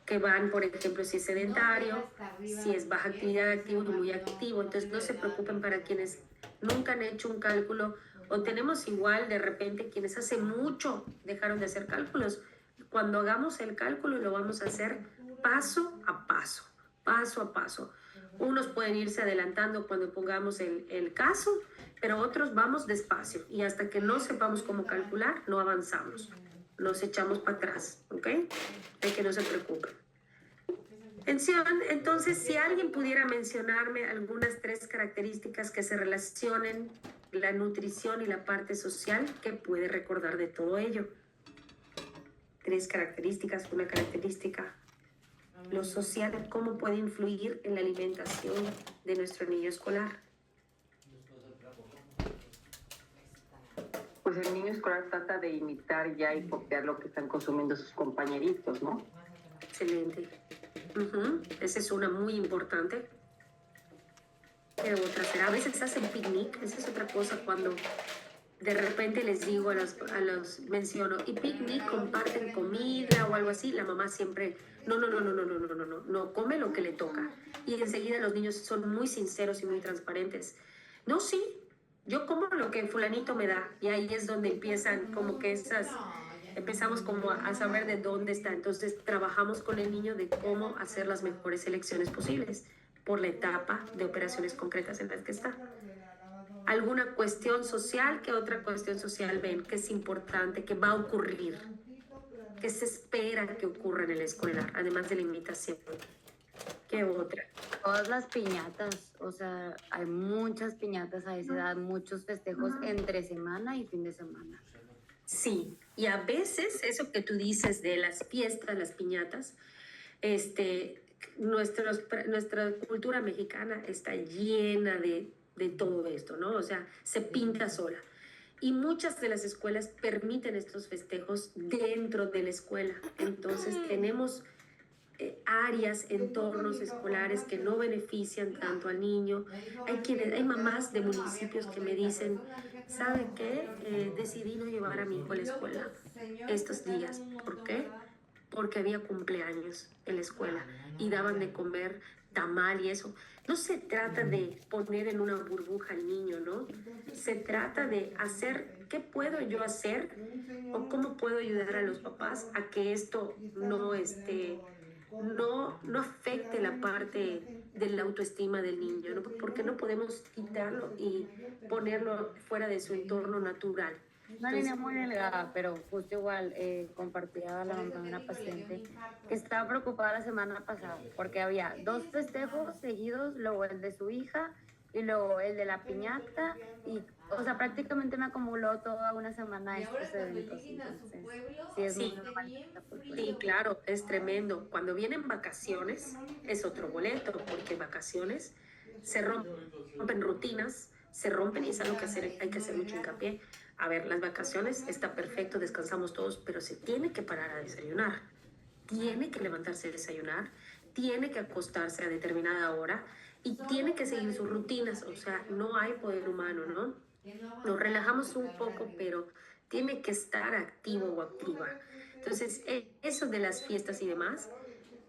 Speaker 1: que van, por ejemplo, si es sedentario, si es baja actividad activo y muy activo. Entonces no se preocupen para quienes nunca han hecho un cálculo o tenemos igual de repente quienes hace mucho dejaron de hacer cálculos. Cuando hagamos el cálculo lo vamos a hacer paso a paso, paso a paso. Unos pueden irse adelantando cuando pongamos el caso, pero otros vamos despacio y hasta que no sepamos cómo calcular, no avanzamos. Nos echamos para atrás, ¿ok? De que no se preocupen. Entonces, si alguien pudiera mencionarme algunas 3 características que se relacionen la nutrición y la parte social, ¿qué puede recordar de todo ello? 3 características, una característica. Lo social, ¿cómo puede influir en la alimentación de nuestro niño escolar?
Speaker 3: Pues el niño escolar trata de imitar ya y copiar lo que están consumiendo sus compañeritos, ¿no?
Speaker 1: Excelente. Esa es una muy importante. ¿Qué otra será? A veces hacen picnic, esa es otra cosa cuando de repente les digo menciono, y picnic, comparten comida o algo así, la mamá siempre, no, come lo que le toca. Y enseguida los niños son muy sinceros y muy transparentes. No, sí, yo como lo que fulanito me da. Y ahí es donde empiezan como que empezamos como a saber de dónde está. Entonces trabajamos con el niño de cómo hacer las mejores elecciones posibles por la etapa de operaciones concretas en las que está. ¿Alguna cuestión social? ¿Qué otra cuestión social ven que es importante, que va a ocurrir? ¿Qué se espera que ocurra en el escolar, además de la invitación? ¿Qué otra?
Speaker 5: Todas las piñatas, o sea, hay muchas piñatas a esa edad, muchos festejos entre semana y fin de semana.
Speaker 1: Sí, y a veces eso que tú dices de las fiestas, las piñatas, nuestra cultura mexicana está llena de todo esto, ¿no? O sea, se pinta sola. Y muchas de las escuelas permiten estos festejos dentro de la escuela. Entonces tenemos áreas, entornos escolares que no benefician tanto al niño. Hay mamás de municipios que me dicen, ¿sabe qué? Decidí no llevar a mi hijo a la escuela estos días. ¿Por qué? Porque había cumpleaños en la escuela y daban de comer tamal y eso. No se trata de poner en una burbuja al niño, ¿no? Se trata de hacer, ¿qué puedo yo hacer? ¿O cómo puedo ayudar a los papás a que esto no afecte la parte de la autoestima del niño, ¿no? Porque no podemos quitarlo y ponerlo fuera de su entorno natural.
Speaker 5: Una línea muy delgada, pero justo igual compartía la mamá de una paciente que estaba preocupada la semana pasada porque había 2 festejos seguidos, luego el de su hija y luego el de la piñata y, o sea, prácticamente me acumuló toda una semana estos eventos. Entonces, sí, es muy normal esta cultura.
Speaker 1: Sí, claro, es tremendo. Cuando vienen vacaciones es otro boleto, porque en vacaciones se rompen rutinas, se rompen y es algo que hay que hacer mucho hincapié. A ver, las vacaciones está perfecto, descansamos todos, pero se tiene que parar a desayunar. Tiene que levantarse a desayunar, tiene que acostarse a determinada hora y tiene que seguir sus rutinas. O sea, no hay poder humano, ¿no? Nos relajamos un poco, pero tiene que estar activo o activa. Entonces, eso de las fiestas y demás,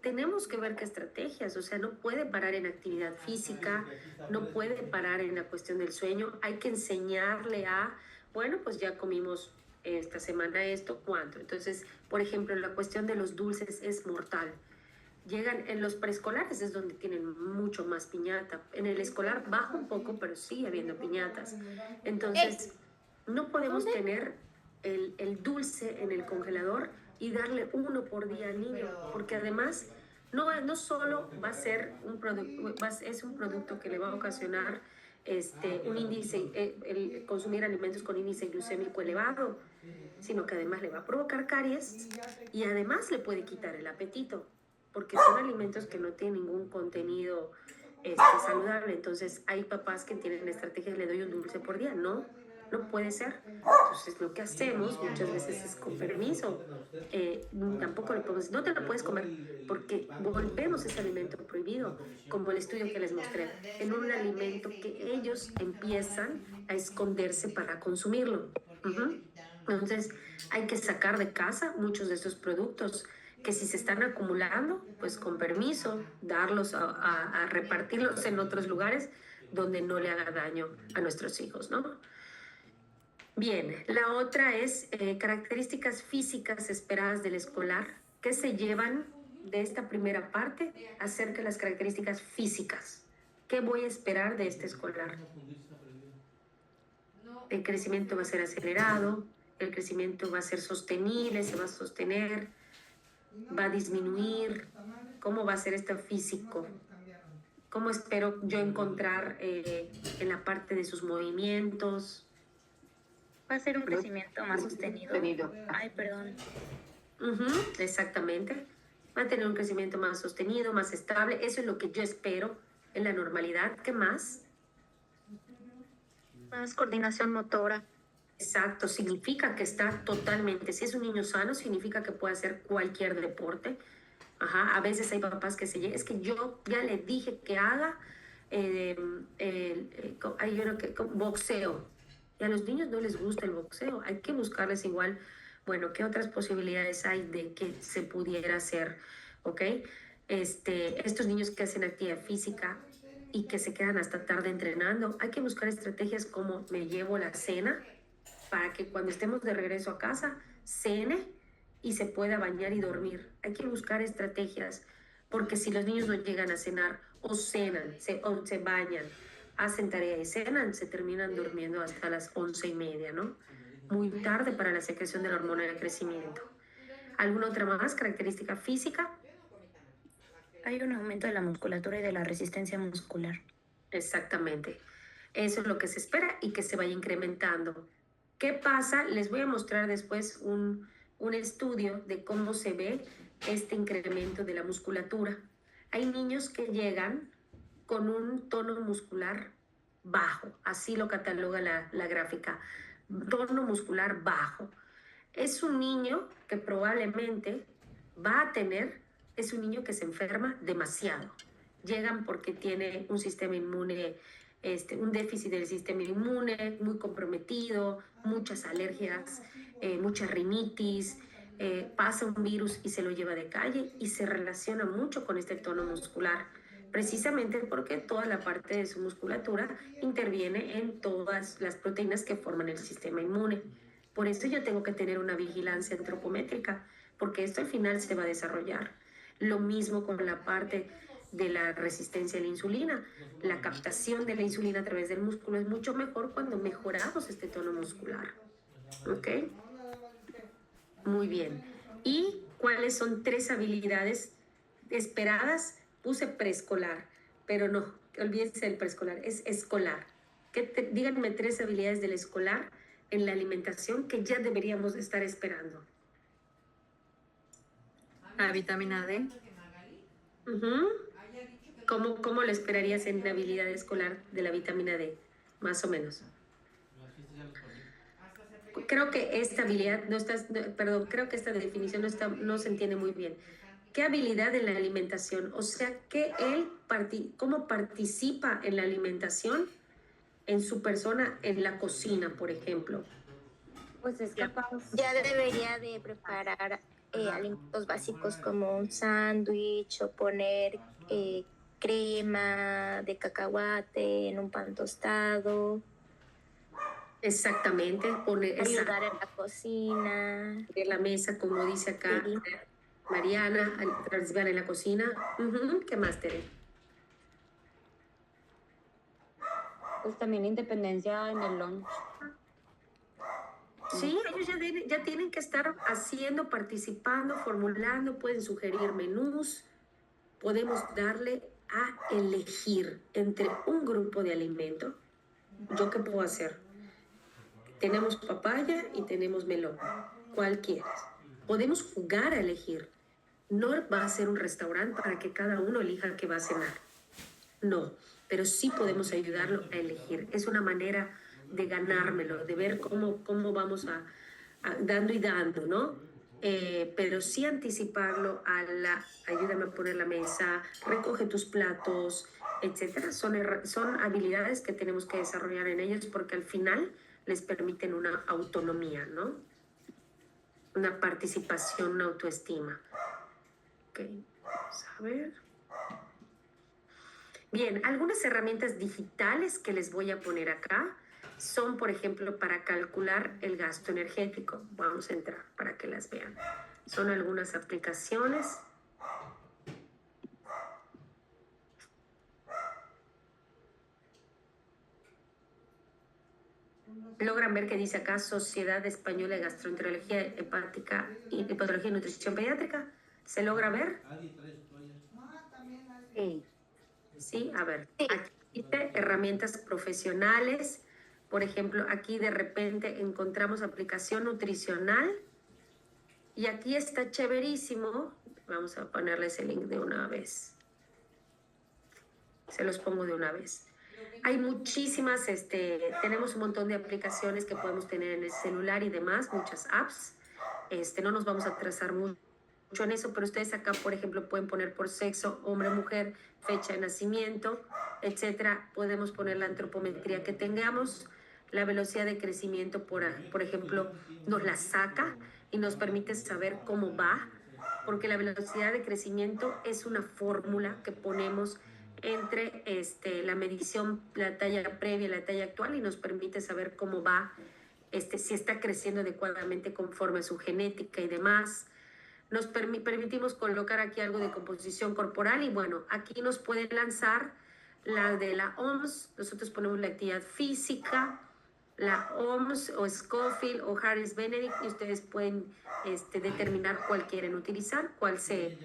Speaker 1: tenemos que ver qué estrategias, o sea, no puede parar en actividad física, no puede parar en la cuestión del sueño, hay que enseñarle a, bueno, pues ya comimos esta semana esto, ¿cuánto? Entonces, por ejemplo, la cuestión de los dulces es mortal. Llegan en los preescolares, es donde tienen mucho más piñata. En el escolar baja un poco, pero sigue habiendo piñatas. Entonces, no podemos tener el dulce en el congelador y darle uno por día al niño, porque además no solo va a ser un producto, es un producto que le va a ocasionar un índice, el consumir alimentos con índice glucémico elevado, sino que además le va a provocar caries y además le puede quitar el apetito, porque son alimentos que no tienen ningún contenido saludable. Entonces hay papás que tienen estrategias, le doy un dulce por día, no puede ser. Entonces lo que hacemos muchas veces es con permiso, tampoco le podemos, no te lo puedes comer porque volvemos ese alimento prohibido, como el estudio que les mostré, en un alimento que ellos empiezan a esconderse para consumirlo. Entonces hay que sacar de casa muchos de estos productos que si se están acumulando, pues con permiso, darlos a repartirlos en otros lugares donde no le haga daño a nuestros hijos, ¿no? Bien, la otra es características físicas esperadas del escolar. ¿Qué se llevan de esta primera parte acerca de las características físicas? ¿Qué voy a esperar de este escolar? El crecimiento va a ser acelerado, el crecimiento va a ser sostenible, se va a sostener, va a disminuir. ¿Cómo va a ser esto físico? ¿Cómo espero yo encontrar en la parte de sus movimientos?
Speaker 2: Va a ser un crecimiento más sostenido. Ay, perdón.
Speaker 1: Exactamente. Va a tener un crecimiento más sostenido, más estable. Eso es lo que yo espero en la normalidad. ¿Qué más?
Speaker 2: Más coordinación motora.
Speaker 1: Exacto, significa que está totalmente, si es un niño sano, significa que puede hacer cualquier deporte. A veces hay papás que es que yo ya le dije que haga, hay uno que, boxeo, y a los niños no les gusta el boxeo, hay que buscarles igual, bueno, ¿qué otras posibilidades hay de que se pudiera hacer? ¿Ok? Estos niños que hacen actividad física y que se quedan hasta tarde entrenando, hay que buscar estrategias como me llevo la cena, para que cuando estemos de regreso a casa, cene y se pueda bañar y dormir. Hay que buscar estrategias, porque si los niños no llegan a cenar o cenan, o se bañan, hacen tarea y cenan, se terminan durmiendo hasta las 11:30, ¿no? Muy tarde para la secreción de la hormona de crecimiento. ¿Alguna otra más característica física?
Speaker 2: Hay un aumento de la musculatura y de la resistencia muscular.
Speaker 1: Exactamente. Eso es lo que se espera y que se vaya incrementando. ¿Qué pasa? Les voy a mostrar después un estudio de cómo se ve este incremento de la musculatura. Hay niños que llegan con un tono muscular bajo, así lo cataloga la gráfica, tono muscular bajo. Es un niño que probablemente va a tener es un niño que se enferma demasiado. Llegan porque tiene un sistema inmune, un déficit del sistema inmune muy comprometido, muchas alergias, mucha rinitis, pasa un virus y se lo lleva de calle y se relaciona mucho con este tono muscular, precisamente porque toda la parte de su musculatura interviene en todas las proteínas que forman el sistema inmune. Por eso yo tengo que tener una vigilancia antropométrica, porque esto al final se va a desarrollar. Lo mismo con la parte de la resistencia a la insulina. La captación de la insulina a través del músculo es mucho mejor cuando mejoramos este tono muscular. ¿Ok? Muy bien. ¿Y cuáles son 3 habilidades esperadas? Puse preescolar, pero no, olvídense del preescolar, es escolar. Díganme 3 habilidades del escolar en la alimentación que ya deberíamos estar esperando.
Speaker 4: La vitamina D.
Speaker 1: ¿Cómo lo esperarías en la habilidad escolar de la vitamina D? Más o menos. Creo que esta habilidad creo que esta definición no se entiende muy bien. ¿Qué habilidad en la alimentación? O sea, ¿cómo participa en la alimentación en su persona en la cocina, por ejemplo?
Speaker 5: Pues es capaz.
Speaker 7: Ya debería de preparar alimentos básicos como un sándwich o poner crema de cacahuate en un pan tostado.
Speaker 1: Exactamente,
Speaker 7: Ayudar en la cocina.
Speaker 1: De la mesa, como dice acá
Speaker 7: Sí.
Speaker 1: Mariana, participar en la cocina. ¿Qué más, Tere?
Speaker 5: Pues también independencia en el lunch.
Speaker 1: Sí, ellos ya tienen que estar haciendo, participando, formulando, pueden sugerir menús. Podemos darle a elegir entre un grupo de alimento. ¿Yo qué puedo hacer? Tenemos papaya y tenemos melón. ¿Cuál quieres? Podemos jugar a elegir. No va a ser un restaurante para que cada uno elija qué va a cenar. No, pero sí podemos ayudarlo a elegir. Es una manera de ganármelo, de ver cómo vamos dando y dando, ¿no? Pero sí anticiparlo ayúdame a poner la mesa, recoge tus platos, etcétera. Son habilidades que tenemos que desarrollar en ellos porque al final les permiten una autonomía, ¿no? Una participación, una autoestima. Ok, vamos a ver. Bien, algunas herramientas digitales que les voy a poner acá son, por ejemplo, para calcular el gasto energético. Vamos a entrar para que las vean. Son algunas aplicaciones. Logran ver que dice acá Sociedad Española de Gastroenterología Hepática y Hepatología y Nutrición Pediátrica. ¿Se logra ver?
Speaker 5: Sí.
Speaker 1: Sí, a ver. Aquí dice herramientas profesionales. Por ejemplo, aquí de repente encontramos aplicación nutricional. Y aquí está chéverísimo. Vamos a ponerles el link de una vez. Se los pongo de una vez. Hay muchísimas, tenemos un montón de aplicaciones que podemos tener en el celular y demás, muchas apps. No nos vamos a atrasar mucho en eso, pero ustedes acá, por ejemplo, pueden poner por sexo, hombre, mujer, fecha de nacimiento, etcétera. Podemos poner la antropometría que tengamos, la velocidad de crecimiento, por ejemplo, nos la saca y nos permite saber cómo va, porque la velocidad de crecimiento es una fórmula que ponemos entre la medición, la talla previa y la talla actual y nos permite saber cómo va, si está creciendo adecuadamente conforme a su genética y demás. Nos permitimos colocar aquí algo de composición corporal y bueno, aquí nos pueden lanzar la de la OMS, nosotros ponemos la actividad física, la OMS o Scofield o Harris Benedict y ustedes pueden determinar cuál quieren utilizar, cuál se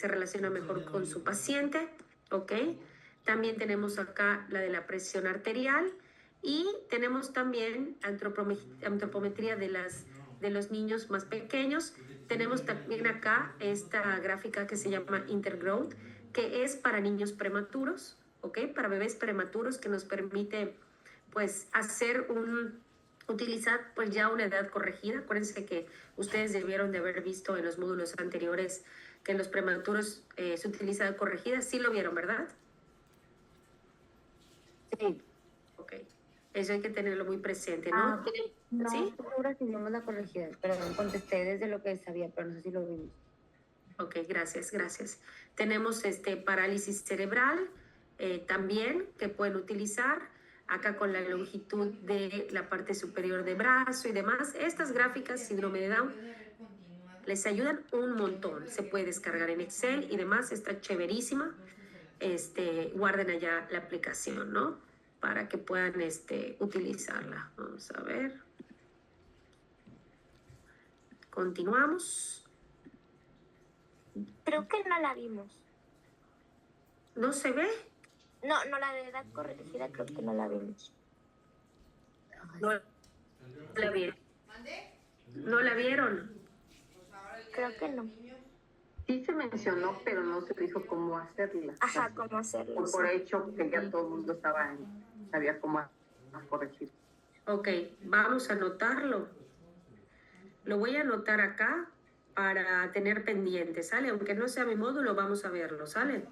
Speaker 1: relaciona mejor con su paciente, ¿ok? También tenemos acá la de la presión arterial y tenemos también antropometría de los niños más pequeños. Tenemos también acá esta gráfica que se llama Intergrowth, que es para niños prematuros, ¿ok? Para bebés prematuros que nos permite, pues, hacer Utilizad pues ya una edad corregida. Acuérdense que ustedes debieron de haber visto en los módulos anteriores que en los prematuros se utiliza edad corregida. Sí lo vieron, ¿verdad?
Speaker 5: Sí.
Speaker 1: Ok. Eso hay que tenerlo muy presente, ¿no?
Speaker 5: Ah, no
Speaker 1: ¿Sí?
Speaker 5: estoy segura si vimos la corregida. Perdón, contesté desde lo que sabía, pero no sé si lo vimos.
Speaker 1: Ok, gracias, gracias. Tenemos parálisis cerebral también que pueden utilizar acá con la longitud de la parte superior de brazo y demás. Estas gráficas, síndrome de Down, les ayudan un montón. Se puede descargar en Excel y demás, está chéverísima. Guarden allá la aplicación, ¿no? Para que puedan utilizarla. Vamos a ver. Continuamos.
Speaker 7: Creo que no la vimos.
Speaker 1: ¿No se ve?
Speaker 7: No, la de edad corregida creo que no la vimos.
Speaker 1: No la vieron. ¿No la vieron?
Speaker 7: Creo que no.
Speaker 3: Sí se mencionó, pero no se dijo cómo hacerla.
Speaker 7: Ajá, cómo hacerlo.
Speaker 3: Por hecho que ya todo el mundo sabía cómo corregir.
Speaker 1: Ok, vamos a anotarlo. Lo voy a anotar acá para tener pendiente, ¿sale? Aunque no sea mi módulo, vamos a verlo, ¿sale?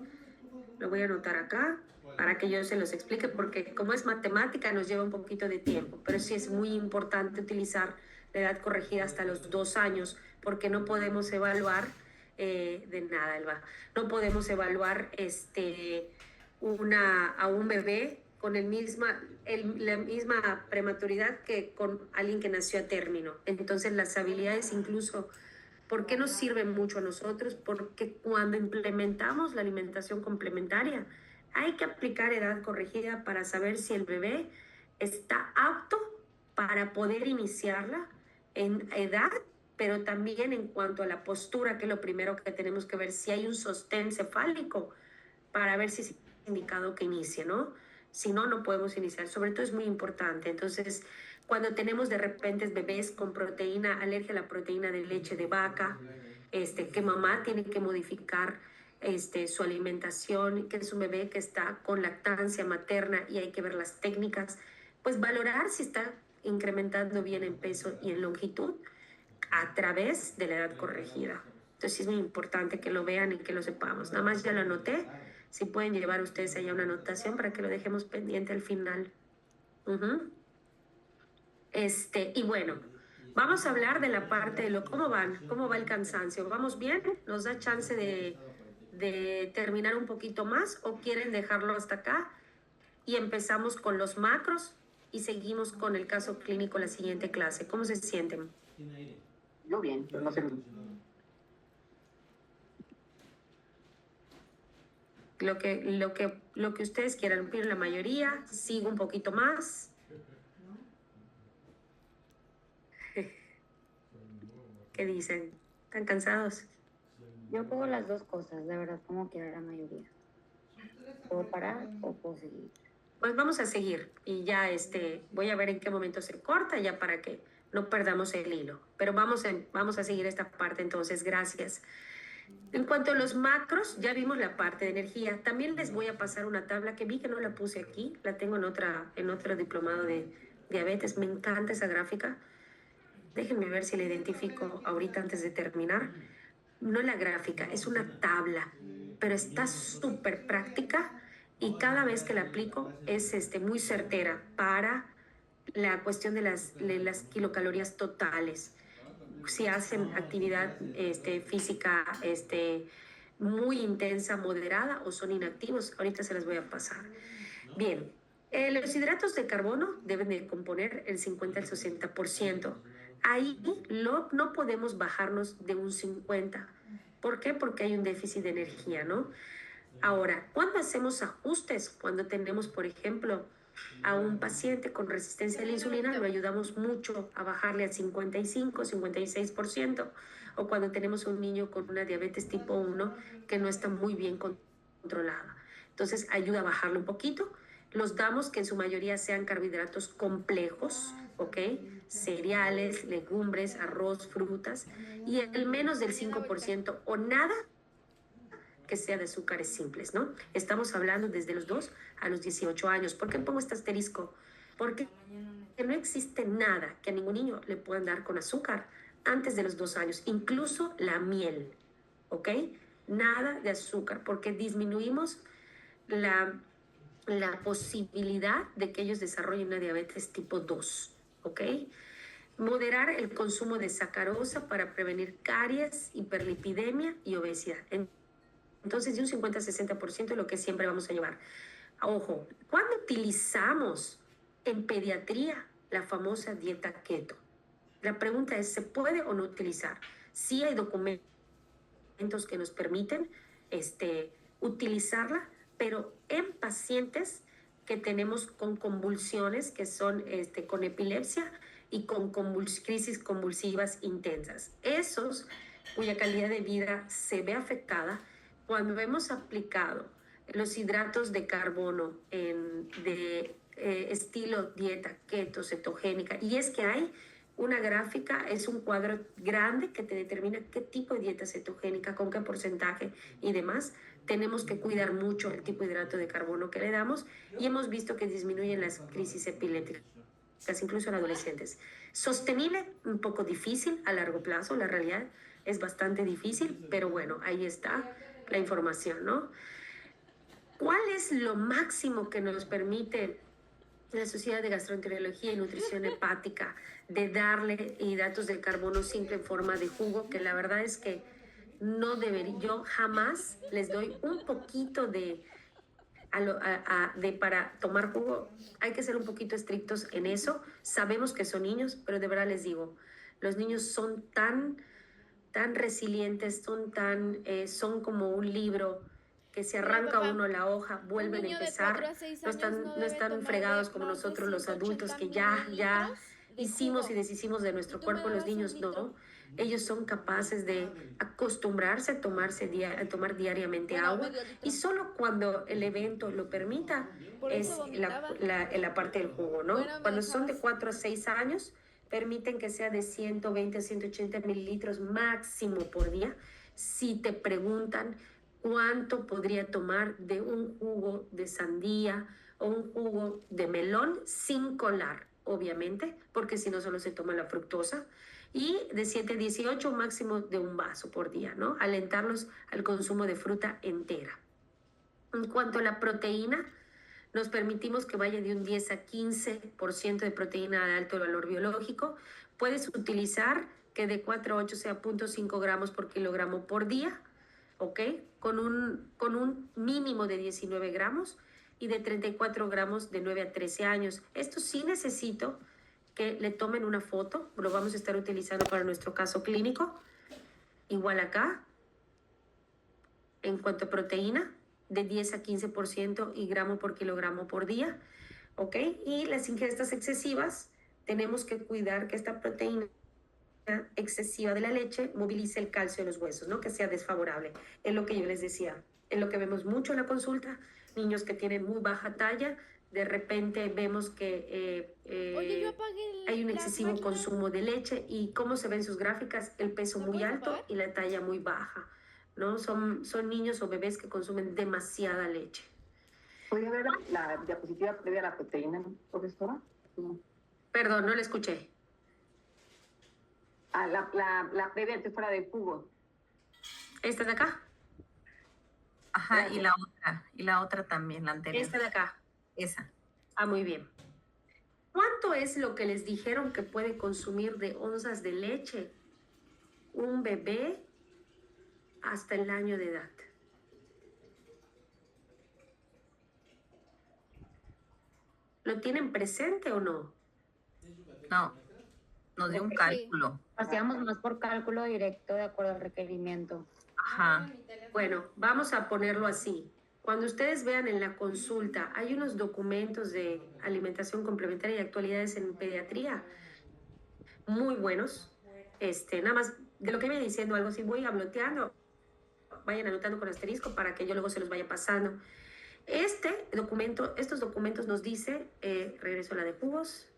Speaker 1: Lo voy a anotar acá para que yo se los explique, porque como es matemática nos lleva un poquito de tiempo, pero sí es muy importante utilizar la edad corregida hasta los 2 años, porque no podemos evaluar, de nada, Elba, no podemos evaluar a un bebé con la misma prematuridad que con alguien que nació a término. Entonces las habilidades incluso, ¿por qué nos sirven mucho a nosotros? Porque cuando implementamos la alimentación complementaria, hay que aplicar edad corregida para saber si el bebé está apto para poder iniciarla en edad, pero también en cuanto a la postura, que es lo primero que tenemos que ver, si hay un sostén cefálico para ver si es indicado que inicie, ¿no? Si no, no podemos iniciar. Sobre todo es muy importante. Entonces, cuando tenemos de repente bebés con proteína, alergia a la proteína de leche de vaca, que mamá tiene que modificar su alimentación, que es un bebé que está con lactancia materna y hay que ver las técnicas, pues valorar si está incrementando bien en peso y en longitud a través de la edad corregida. Entonces sí es muy importante que lo vean y que lo sepamos. Nada más ya lo anoté. Si pueden llevar ustedes allá una anotación para que lo dejemos pendiente al final. Y bueno, vamos a hablar de la parte de cómo va el cansancio. ¿Vamos bien? ¿Nos da chance de terminar un poquito más o quieren dejarlo hasta acá? Y empezamos con los macros y seguimos con el caso clínico la siguiente clase. ¿Cómo se sienten?
Speaker 3: Yo bien, pero no sé.
Speaker 1: Lo que ustedes quieran, pero la mayoría, sigo un poquito más. ¿Qué dicen? ¿Están cansados?
Speaker 5: Yo puedo las dos cosas, de verdad, como quiera la mayoría. ¿Puedo parar o puedo seguir?
Speaker 1: Pues vamos a seguir y ya voy a ver en qué momento se corta ya para que no perdamos el hilo. Pero vamos a seguir esta parte entonces, gracias. En cuanto a los macros, ya vimos la parte de energía. También les voy a pasar una tabla que vi que no la puse aquí, la tengo en otro diplomado de diabetes. Me encanta esa gráfica. Déjenme ver si la identifico ahorita antes de terminar. No la gráfica, es una tabla, pero está súper práctica y cada vez que la aplico es muy certera para la cuestión de las kilocalorías totales. Si hacen actividad física muy intensa, moderada o son inactivos, ahorita se las voy a pasar. Bien, los hidratos de carbono deben de componer el 50 al 60%. Ahí no podemos bajarnos de un 50%. ¿Por qué? Porque hay un déficit de energía, ¿no? Ahora, ¿cuándo hacemos ajustes? Cuando tenemos, por ejemplo, a un paciente con resistencia a la insulina, lo ayudamos mucho a bajarle al 55, 56%. O cuando tenemos un niño con una diabetes tipo 1 que no está muy bien controlada. Entonces, ayuda a bajarlo un poquito. Los damos que en su mayoría sean carbohidratos complejos, ¿ok? Cereales, legumbres, arroz, frutas. Y el menos del 5% o nada que sea de azúcares simples, ¿no? Estamos hablando desde los 2 a los 18 años. ¿Por qué pongo este asterisco? Porque que no existe nada que a ningún niño le puedan dar con azúcar antes de los 2 años, incluso la miel, ¿ok? Nada de azúcar, porque disminuimos la posibilidad de que ellos desarrollen una diabetes tipo 2, ¿ok? Moderar el consumo de sacarosa para prevenir caries, hiperlipidemia y obesidad. Entonces, de un 50 a 60% es lo que siempre vamos a llevar. Ojo, ¿cuándo utilizamos en pediatría la famosa dieta keto? La pregunta es, ¿se puede o no utilizar? Sí hay documentos que nos permiten utilizarla, pero en pacientes que tenemos con convulsiones, que son con epilepsia y con crisis convulsivas intensas. Esos cuya calidad de vida se ve afectada cuando hemos aplicado los hidratos de carbono de estilo dieta keto, cetogénica. Y es que hay una gráfica, es un cuadro grande que te determina qué tipo de dieta cetogénica, con qué porcentaje y demás. Tenemos que cuidar mucho el tipo de hidrato de carbono que le damos y hemos visto que disminuyen las crisis epilépticas, incluso en adolescentes. Sostenible, un poco difícil a largo plazo, la realidad es bastante difícil, pero bueno, ahí está la información, ¿no? ¿Cuál es lo máximo que nos permite la Sociedad de Gastroenterología y Nutrición Hepática de darle hidratos de carbono simple en forma de jugo? Que la verdad es que no debería, yo jamás les doy un poquito para tomar jugo. Hay que ser un poquito estrictos en eso. Sabemos que son niños, pero de verdad les digo, los niños son tan resilientes, son como un libro que se arranca uno la hoja, vuelven a empezar, no están fregados como nosotros los adultos que ya hicimos y deshicimos de nuestro cuerpo. Los niños no, ellos son capaces de acostumbrarse a tomar diariamente agua, y solo cuando el evento lo permita es la parte del jugo, ¿no? Cuando son de 4 a 6 años, permiten que sea de 120 a 180 mililitros máximo por día. Si te preguntan cuánto podría tomar de un jugo de sandía o un jugo de melón, sin colar, obviamente, porque si no solo se toma la fructosa, y de 7 a 18 máximo de un vaso por día, ¿no? Alentarlos al consumo de fruta entera. En cuanto a la proteína, nos permitimos que vaya de un 10 a 15% de proteína de alto valor biológico. Puedes utilizar que de 4 a 8 sea 0.5 gramos por kilogramo por día, ¿ok? Con un mínimo de 19 gramos y de 34 gramos de 9 a 13 años. Esto sí necesito que le tomen una foto, lo vamos a estar utilizando para nuestro caso clínico. Igual acá, en cuanto a proteína, de 10 a 15% y gramo por kilogramo por día, ¿ok? Y las ingestas excesivas, tenemos que cuidar que esta proteína excesiva de la leche movilice el calcio de los huesos, ¿no? Que sea desfavorable. Es lo que yo les decía, es lo que vemos mucho en la consulta, niños que tienen muy baja talla, de repente vemos que hay un excesivo consumo de leche, y cómo se ven sus gráficas, el peso muy alto y la talla muy baja, ¿no? Son niños o bebés que consumen demasiada leche.
Speaker 3: ¿Puede ver la diapositiva previa a la proteína, profesora? No.
Speaker 1: Perdón, no la escuché.
Speaker 3: La previa antes fuera del jugo.
Speaker 1: ¿Esta de acá?
Speaker 4: Ajá, y la otra también, la anterior.
Speaker 1: Esta de acá.
Speaker 4: Esa.
Speaker 1: Ah, muy bien. ¿Cuánto es lo que les dijeron que puede consumir de onzas de leche un bebé hasta el año de edad? ¿Lo tienen presente o no?
Speaker 4: No, nos dio un cálculo.
Speaker 5: Hacíamos más por cálculo directo de acuerdo al requerimiento.
Speaker 4: Ajá.
Speaker 1: Bueno, vamos a ponerlo así. Cuando ustedes vean en la consulta, hay unos documentos de alimentación complementaria y actualidades en pediatría muy buenos. Nada más de lo que viene diciendo algo, si voy abloteando, vayan anotando con asterisco para que yo luego se los vaya pasando. Estos documentos nos dice, regreso a la de jugos.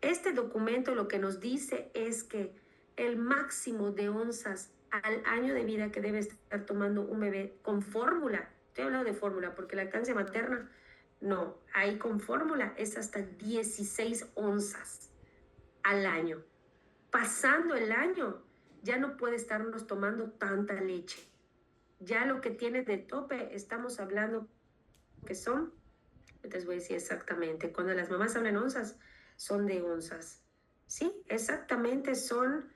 Speaker 1: Este documento lo que nos dice es que el máximo de onzas al año de vida que debe estar tomando un bebé con fórmula, estoy hablando de fórmula porque la lactancia materna No, ahí con fórmula es hasta 16 onzas al año. Pasando el año, ya no puede estarnos tomando tanta leche. Ya lo que tiene de tope, estamos hablando que son, les voy a decir exactamente, cuando las mamás hablan onzas, son de onzas. Sí, exactamente, son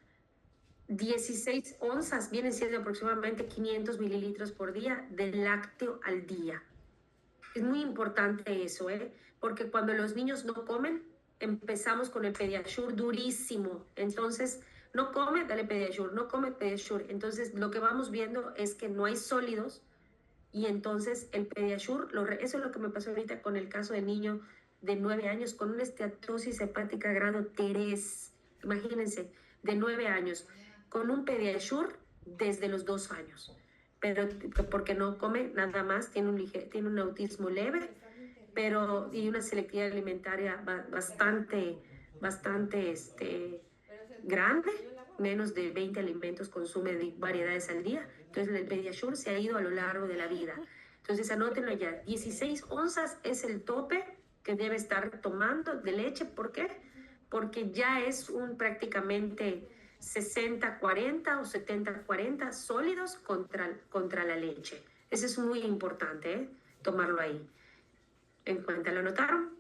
Speaker 1: 16 onzas, vienen siendo aproximadamente 500 mililitros por día de lácteo al día. Es muy importante eso, porque cuando los niños no comen, empezamos con el Pediasure durísimo. Entonces, no come, dale Pediasure, no come Pediasure. Entonces, lo que vamos viendo es que no hay sólidos y entonces el Pediasure, eso es lo que me pasó ahorita con el caso del niño de 9 años con una esteatosis hepática grado 3. Imagínense, de 9 años, con un Pediasure desde los 2 años. Pero porque no come nada más, tiene un autismo leve, pero y una selectividad alimentaria bastante grande, menos de 20 alimentos consume de variedades al día. Entonces el Pediasure se ha ido a lo largo de la vida. Entonces anótenlo ya, 16 onzas es el tope que debe estar tomando de leche. ¿Por qué? Porque ya es prácticamente 60-40 o 70-40 sólidos contra la leche. Eso es muy importante, tomarlo ahí en cuenta. ¿Lo notaron?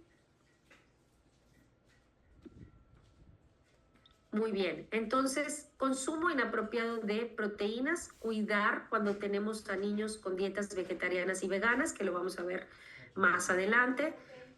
Speaker 1: Muy bien. Entonces, consumo inapropiado de proteínas, cuidar cuando tenemos a niños con dietas vegetarianas y veganas, que lo vamos a ver más adelante.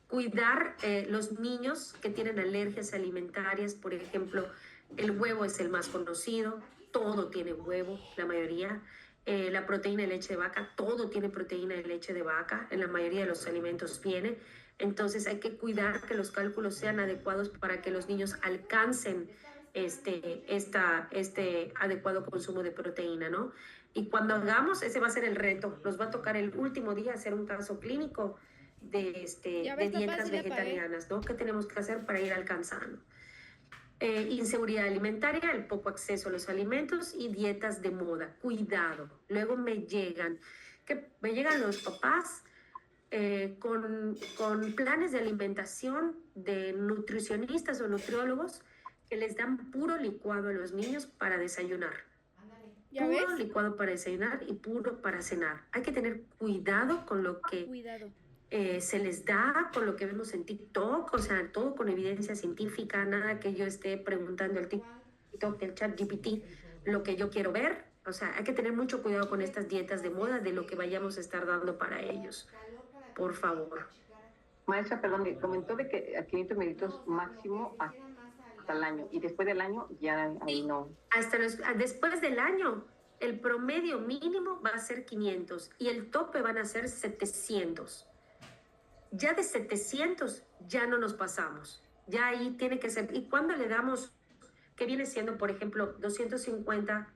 Speaker 1: Cuidar los niños que tienen alergias alimentarias, por ejemplo, el huevo es el más conocido, todo tiene huevo, la mayoría. La proteína de leche de vaca, todo tiene proteína de leche de vaca, en la mayoría de los alimentos viene. Entonces hay que cuidar que los cálculos sean adecuados para que los niños alcancen este adecuado consumo de proteína, ¿no? Y cuando hagamos, ese va a ser el reto, nos va a tocar el último día hacer un caso clínico de dietas vegetarianas, ¿no? ¿Qué tenemos que hacer para ir alcanzando? Inseguridad alimentaria, el poco acceso a los alimentos y dietas de moda. Cuidado. Luego me llegan los papás con planes de alimentación de nutricionistas o nutriólogos que les dan puro licuado a los niños para desayunar. Puro licuado para desayunar y puro para cenar. Hay que tener cuidado con lo que se les da, con lo que vemos en TikTok, o sea, todo con evidencia científica, nada que yo esté preguntando al TikTok, del chat GPT, lo que yo quiero ver. O sea, hay que tener mucho cuidado con estas dietas de moda, de lo que vayamos a estar dando para ellos. Por favor.
Speaker 3: Maestra, perdón, me comentó de que a 500 mililitros máximo hasta el año, y después del año ya ahí no.
Speaker 1: Después del año, el promedio mínimo va a ser 500 y el tope van a ser 700. Ya de 700 ya no nos pasamos. Ya ahí tiene que ser. ¿Y cuando le damos, que viene siendo, por ejemplo, 250,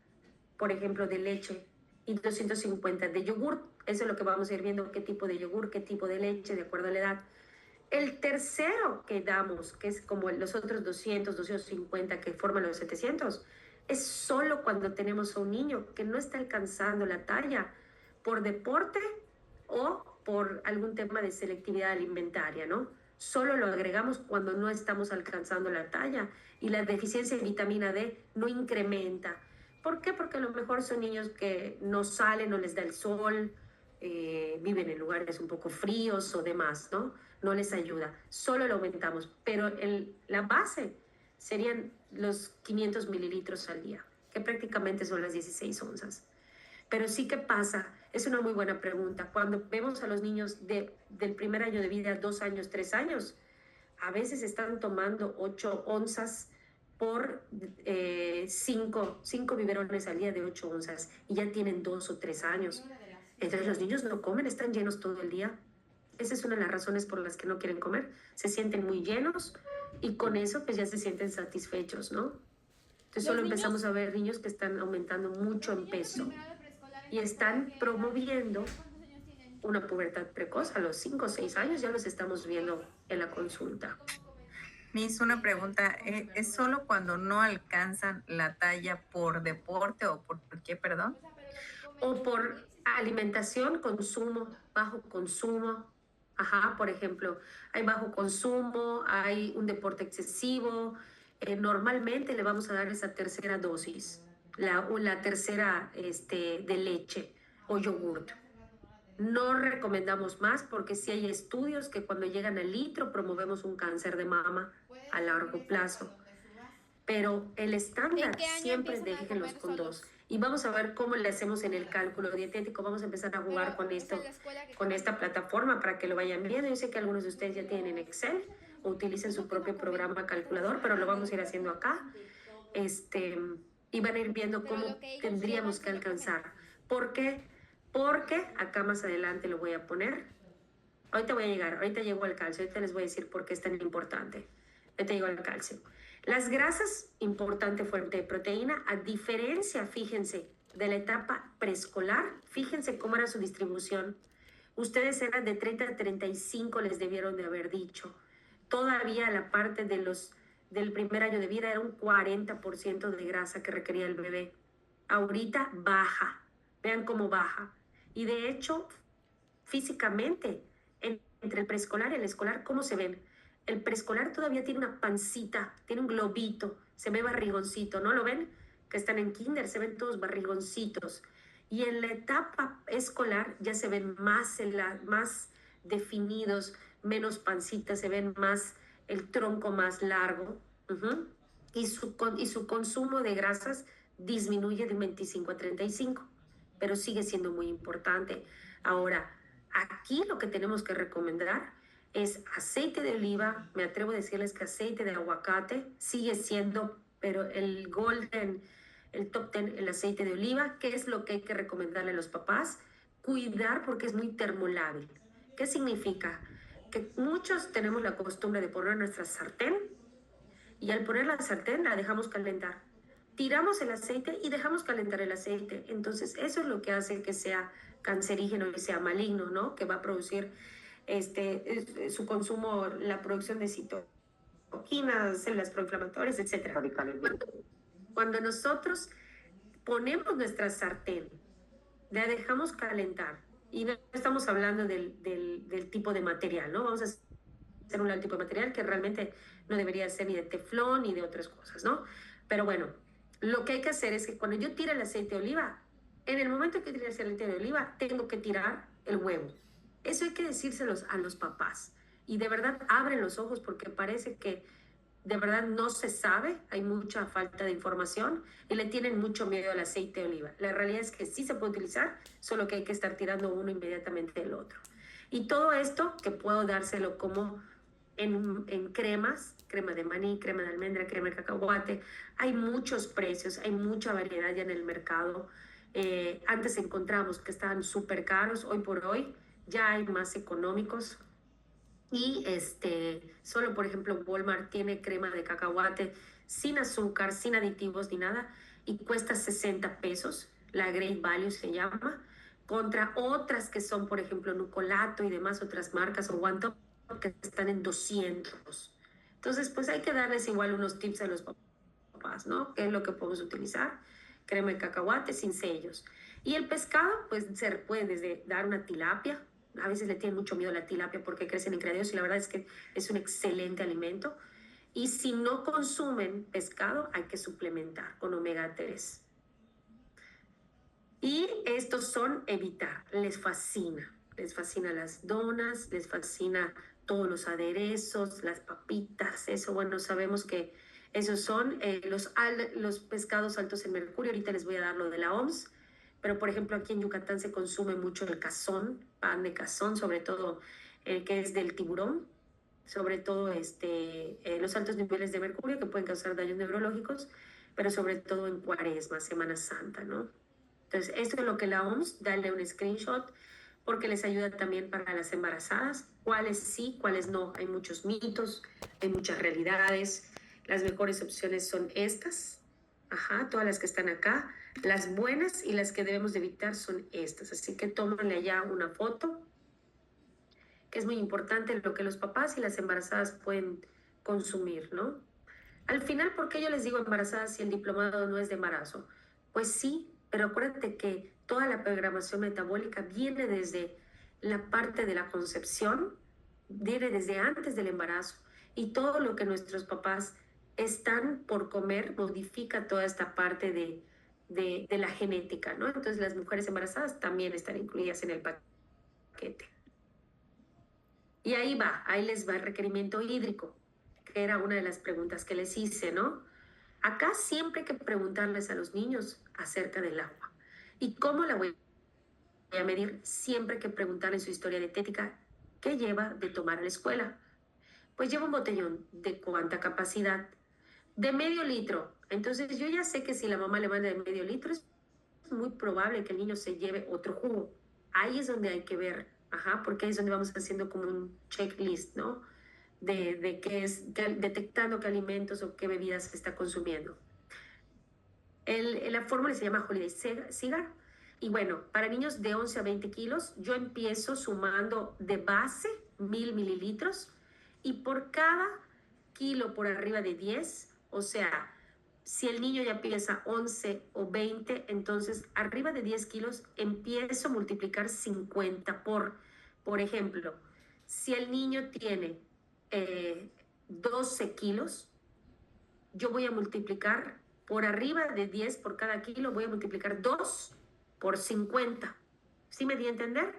Speaker 1: por ejemplo, de leche y 250 de yogur? Eso es lo que vamos a ir viendo, qué tipo de yogur, qué tipo de leche, de acuerdo a la edad. El tercero que damos, que es como los otros 200, 250 que forman los 700, es solo cuando tenemos a un niño que no está alcanzando la talla por deporte o por algún tema de selectividad alimentaria, ¿no? Solo lo agregamos cuando no estamos alcanzando la talla y la deficiencia de vitamina D no incrementa. ¿Por qué? Porque a lo mejor son niños que no salen, no les da el sol, viven en lugares un poco fríos o demás, ¿no? No les ayuda. Solo lo aumentamos, pero la base serían los 500 mililitros al día, que prácticamente son las 16 onzas. Pero sí, ¿qué pasa? Es una muy buena pregunta. Cuando vemos a los niños del primer año de vida, 2 años, 3 años, a veces están tomando 8 onzas por 5 biberones al día de 8 onzas y ya tienen 2 o 3 años. Entonces los niños no comen, están llenos todo el día. Esa es una de las razones por las que no quieren comer. Se sienten muy llenos y con eso pues ya se sienten satisfechos, ¿no? Entonces solo empezamos a ver niños que están aumentando mucho en peso y están promoviendo una pubertad precoz. A los 5 o 6 años ya los estamos viendo en la consulta.
Speaker 4: Miss, una pregunta. ¿Es solo cuando no alcanzan la talla por deporte o por qué, perdón?
Speaker 1: O por alimentación, consumo, bajo consumo. Ajá, por ejemplo, hay bajo consumo, hay un deporte excesivo. Normalmente le vamos a dar esa tercera dosis, o la tercera de leche o yogurt. No recomendamos más porque sí hay estudios que cuando llegan al litro promovemos un cáncer de mama a largo plazo. Pero el
Speaker 8: ¿En
Speaker 1: estándar
Speaker 8: qué año
Speaker 1: siempre
Speaker 8: empiezan a
Speaker 1: déjenlos
Speaker 8: comer
Speaker 1: con
Speaker 8: solos?
Speaker 1: 2. Y vamos a ver cómo le hacemos en el cálculo dietético. Vamos a empezar a jugar
Speaker 8: Pero
Speaker 1: con
Speaker 8: es en
Speaker 1: esto,
Speaker 8: la escuela que
Speaker 1: con
Speaker 8: comen.
Speaker 1: esta plataforma para que lo vayan viendo. Yo sé que algunos de ustedes ya tienen Excel o utilicen su propio programa calculador, pero lo vamos a ir haciendo acá. Y van a ir viendo
Speaker 8: Pero
Speaker 1: cómo
Speaker 8: lo que ellos
Speaker 1: tendríamos
Speaker 8: llevan,
Speaker 1: que
Speaker 8: se lo comen.
Speaker 1: alcanzar. ¿Por qué? Porque acá más adelante lo voy a poner. Ahorita voy a llegar, ahorita llego al calcio, ahorita les voy a decir por qué es tan importante. Ahorita llego al calcio. Las grasas, importante fuente de proteína, a diferencia, fíjense, de la etapa preescolar, fíjense cómo era su distribución. Ustedes eran de 30 a 35, les debieron de haber dicho. Todavía la parte del primer año de vida era un 40% de grasa que requería el bebé. Ahorita baja, vean cómo baja. Y de hecho, físicamente, entre el preescolar y el escolar, ¿cómo se ven? El preescolar todavía tiene una pancita, tiene un globito, se ve barrigoncito, ¿no lo ven? Que están en kinder, se ven todos barrigoncitos. Y en la etapa escolar ya se ven más definidos, menos pancitas, se ven más el tronco más largo. Y su consumo de grasas disminuye de 25 a 35, pero sigue siendo muy importante. Ahora, aquí lo que tenemos que recomendar es aceite de oliva. Me atrevo a decirles que aceite de aguacate sigue siendo, pero el top 10, el aceite de oliva. ¿Qué es lo que hay que recomendarle a los papás? Cuidar porque es muy termolábil. ¿Qué significa? Que muchos tenemos la costumbre de poner nuestra sartén y al poner la sartén la dejamos calentar. Tiramos el aceite y dejamos calentar el aceite. Entonces eso es lo que hace que sea cancerígeno y sea maligno, ¿no? Que va a producir su consumo, la producción de citoquinas, células proinflamatorias, etc. Cuando nosotros ponemos nuestra sartén, la dejamos calentar, y no estamos hablando del tipo de material, ¿no? Vamos a hacer un tipo de material que realmente no debería ser ni de teflón ni de otras cosas, ¿no? Pero bueno, lo que hay que hacer es que cuando yo tire el aceite de oliva, en el momento que tire el aceite de oliva, tengo que tirar el huevo. Eso hay que decírselos a los papás. Y de verdad abren los ojos porque parece que de verdad no se sabe, hay mucha falta de información y le tienen mucho miedo al aceite de oliva. La realidad es que sí se puede utilizar, solo que hay que estar tirando uno inmediatamente del otro. Y todo esto que puedo dárselo como en cremas, crema de maní, crema de almendra, crema de cacahuate. Hay muchos precios, hay mucha variedad ya en el mercado. Antes encontramos que estaban súper caros, hoy por hoy ya hay más económicos. Y solo por ejemplo Walmart tiene crema de cacahuate sin azúcar, sin aditivos ni nada, y cuesta 60 pesos, la Great Value se llama, contra otras que son por ejemplo Nucolato y demás otras marcas o One que están en 200. Entonces, pues hay que darles igual unos tips a los papás, ¿no? ¿Qué es lo que podemos utilizar? Crema de cacahuate sin sellos. Y el pescado, pues se puede desde dar una tilapia. A veces le tienen mucho miedo a la tilapia porque crecen en criaderos y la verdad es que es un excelente alimento. Y si no consumen pescado, hay que suplementar con omega 3. Y estos son evitar, les fascina las donas, les fascina todos los aderezos, las papitas, eso, bueno, sabemos que esos son los pescados altos en mercurio. Ahorita les voy a dar lo de la OMS, pero por ejemplo aquí en Yucatán se consume mucho el cazón, pan de cazón, sobre todo el que es del tiburón, sobre todo los altos niveles de mercurio que pueden causar daños neurológicos, pero sobre todo en Cuaresma, Semana Santa, ¿no? Entonces, esto es lo que la OMS, dale un screenshot, porque les ayuda también para las embarazadas, cuáles sí, cuáles no. Hay muchos mitos, hay muchas realidades. Las mejores opciones son estas, todas las que están acá. Las buenas y las que debemos de evitar son estas. Así que tómenle allá una foto, que es muy importante lo que los papás y las embarazadas pueden consumir, ¿no? Al final, ¿por qué yo les digo embarazadas si el diplomado no es de embarazo? Pues sí, pero acuérdate que toda la programación metabólica viene desde la parte de la concepción viene desde antes del embarazo y todo lo que nuestros papás están por comer modifica toda esta parte de la genética, ¿no? Entonces las mujeres embarazadas también están incluidas en el paquete. Y ahí les va el requerimiento hídrico, que era una de las preguntas que les hice, ¿no? Acá siempre hay que preguntarles a los niños acerca del agua. ¿Y cómo la voy a medir? Siempre hay que preguntarles su historia dietética, ¿qué lleva de tomar a la escuela? Pues lleva un botellón. ¿De cuánta capacidad? De medio litro. Entonces yo ya sé que si la mamá le manda de medio litro, es muy probable que el niño se lleve otro jugo. Ahí es donde hay que ver, porque ahí es donde vamos haciendo como un checklist, ¿no? De qué es, detectando qué alimentos o qué bebidas se está consumiendo. La fórmula se llama Holiday Cigar. Y bueno, para niños de 11 a 20 kilos, yo empiezo sumando de base 1000 mililitros y por cada kilo por arriba de 10, o sea, si el niño ya pesa 11 o 20, entonces arriba de 10 kilos empiezo a multiplicar 50 por ejemplo, si el niño tiene 12 kilos, yo voy a multiplicar por arriba de 10 por cada kilo, voy a multiplicar 2 por 50. ¿Sí me di a entender?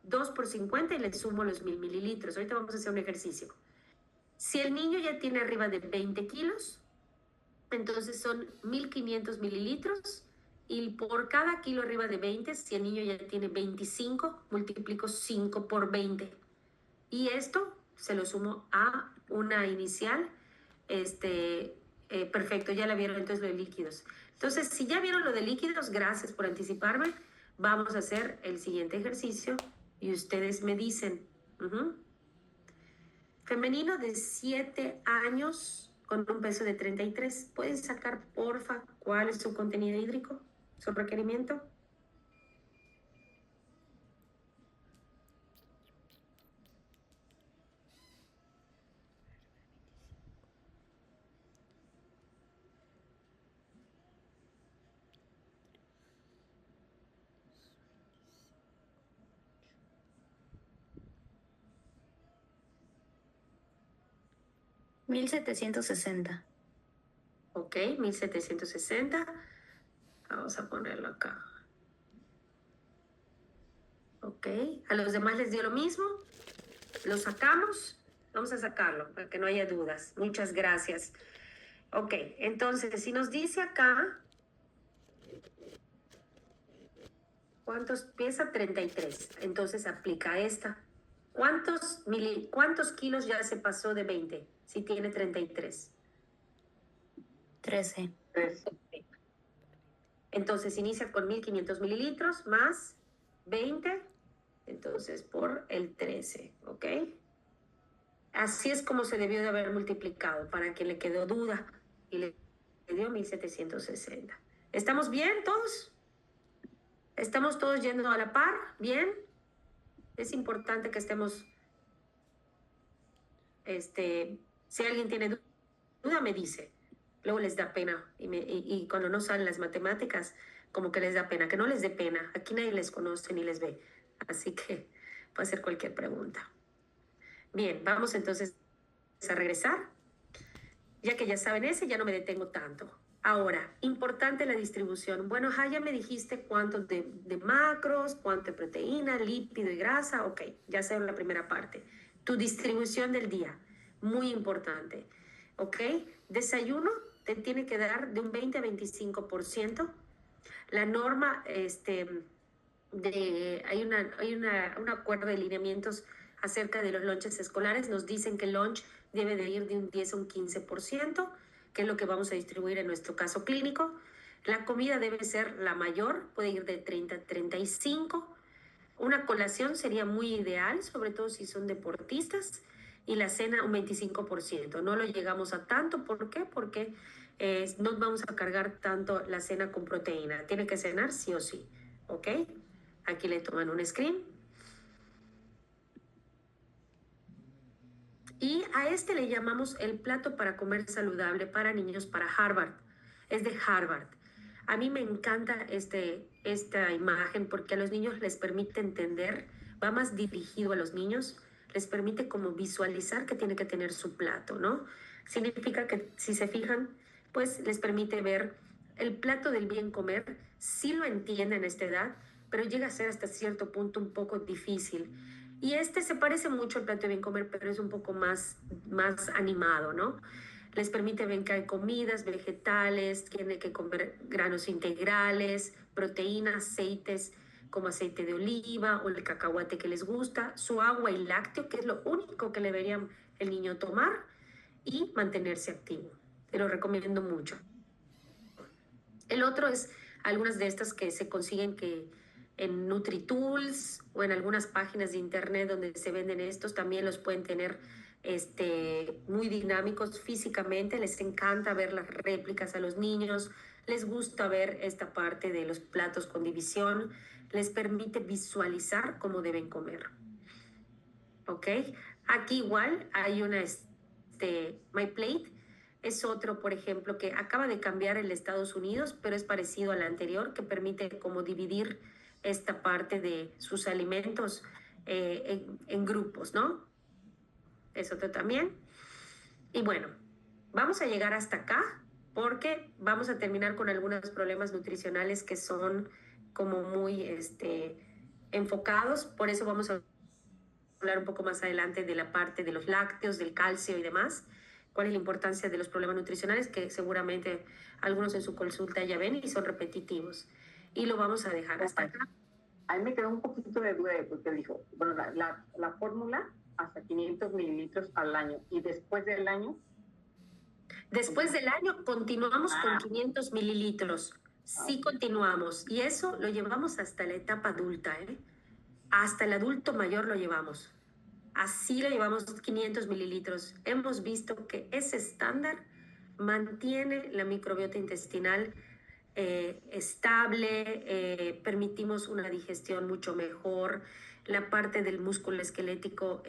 Speaker 1: 2 por 50 y le sumo los 1000 mililitros. Ahorita vamos a hacer un ejercicio. Si el niño ya tiene arriba de 20 kilos, entonces son 1500 mililitros y por cada kilo arriba de 20, si el niño ya tiene 25, multiplico 5 por 20. Y esto se lo sumo a una inicial. Perfecto, ya la vieron entonces lo de líquidos. Entonces, si ya vieron lo de líquidos, gracias por anticiparme. Vamos a hacer el siguiente ejercicio y ustedes me dicen. Femenino de 7 años con un peso de 33. ¿Pueden sacar, porfa, cuál es su contenido hídrico, su requerimiento?
Speaker 5: $1760.
Speaker 1: Ok, 1760. Vamos a ponerlo acá. Ok, a los demás les dio lo mismo. ¿Lo sacamos? Vamos a sacarlo para que no haya dudas. Muchas gracias. Ok, entonces, si nos dice acá, ¿cuántos pesa? 33. Entonces aplica esta. ¿Cuántos kilos ya se pasó de 20? Si tiene 33.
Speaker 5: 13.
Speaker 1: Entonces inicia con 1500 mililitros más 20, entonces por el 13, ¿ok? Así es como se debió de haber multiplicado, para que le quedó duda, y le dio 1760. ¿Estamos bien todos? ¿Estamos todos yendo a la par? ¿Bien? Es importante que estemos, si alguien tiene duda me dice. Luego les da pena y cuando no salen las matemáticas, como que les da pena. Que no les dé pena. Aquí nadie les conoce ni les ve. Así que puede hacer cualquier pregunta. Bien, vamos entonces a regresar. Ya que ya saben ese, ya no me detengo tanto. Ahora, importante la distribución. Bueno, ya me dijiste cuánto de macros, cuánto de proteína, lípido y grasa. Ok, ya saben la primera parte. Tu distribución del día, muy importante. Ok, desayuno te tiene que dar de un 20 a 25%. La norma, hay un acuerdo de lineamientos acerca de los lunches escolares. Nos dicen que el lunch debe de ir de un 10 a un 15%, que es lo que vamos a distribuir en nuestro caso clínico. La comida debe ser la mayor, puede ir de 30 a 35. Una colación sería muy ideal, sobre todo si son deportistas, y la cena un 25%. No lo llegamos a tanto, ¿por qué? Porque no vamos a cargar tanto la cena con proteína. Tiene que cenar sí o sí, ¿ok? Aquí le toman un screen. Y a este le llamamos el plato para comer saludable para niños para Harvard. Es de Harvard. A mí me encanta esta imagen porque a los niños les permite entender, va más dirigido a los niños, les permite como visualizar que tiene que tener su plato, ¿no? Significa que, si se fijan, pues les permite ver el plato del bien comer. Sí lo entienden a esta edad, pero llega a ser hasta cierto punto un poco difícil. Y este se parece mucho al plato de bien comer, pero es un poco más animado, ¿no? Les permite ver que hay comidas, vegetales, tiene que comer granos integrales, proteínas, aceites como aceite de oliva o el cacahuate que les gusta, su agua y lácteo, que es lo único que le debería el niño tomar, y mantenerse activo. Te lo recomiendo mucho. El otro es algunas de estas que se consiguen que en NutriTools o en algunas páginas de internet donde se venden estos, también los pueden tener muy dinámicos físicamente. Les encanta ver las réplicas a los niños, les gusta ver esta parte de los platos con división, les permite visualizar cómo deben comer. ¿Ok? Aquí igual hay una MyPlate. Es otro, por ejemplo, que acaba de cambiar en Estados Unidos, pero es parecido al anterior, que permite como dividir esta parte de sus alimentos en grupos, ¿no? Es otro también. Y bueno, vamos a llegar hasta acá porque vamos a terminar con algunos problemas nutricionales que son como muy enfocados. Por eso vamos a hablar un poco más adelante de la parte de los lácteos, del calcio y demás. Cuál es la importancia de los problemas nutricionales, que seguramente algunos en su consulta ya ven y son repetitivos. Y lo vamos a dejar hasta acá.
Speaker 3: A mí me quedó un poquito de duda porque dijo, bueno, la fórmula hasta 500 mililitros al año, y después del año.
Speaker 1: Después del año continuamos con 500 mililitros. Sí, continuamos. Y eso lo llevamos hasta la etapa adulta, ¿eh? Hasta el adulto mayor lo llevamos. Así le llevamos 500 mililitros. Hemos visto que ese estándar mantiene la microbiota intestinal estable, permitimos una digestión mucho mejor, la parte del músculo esquelético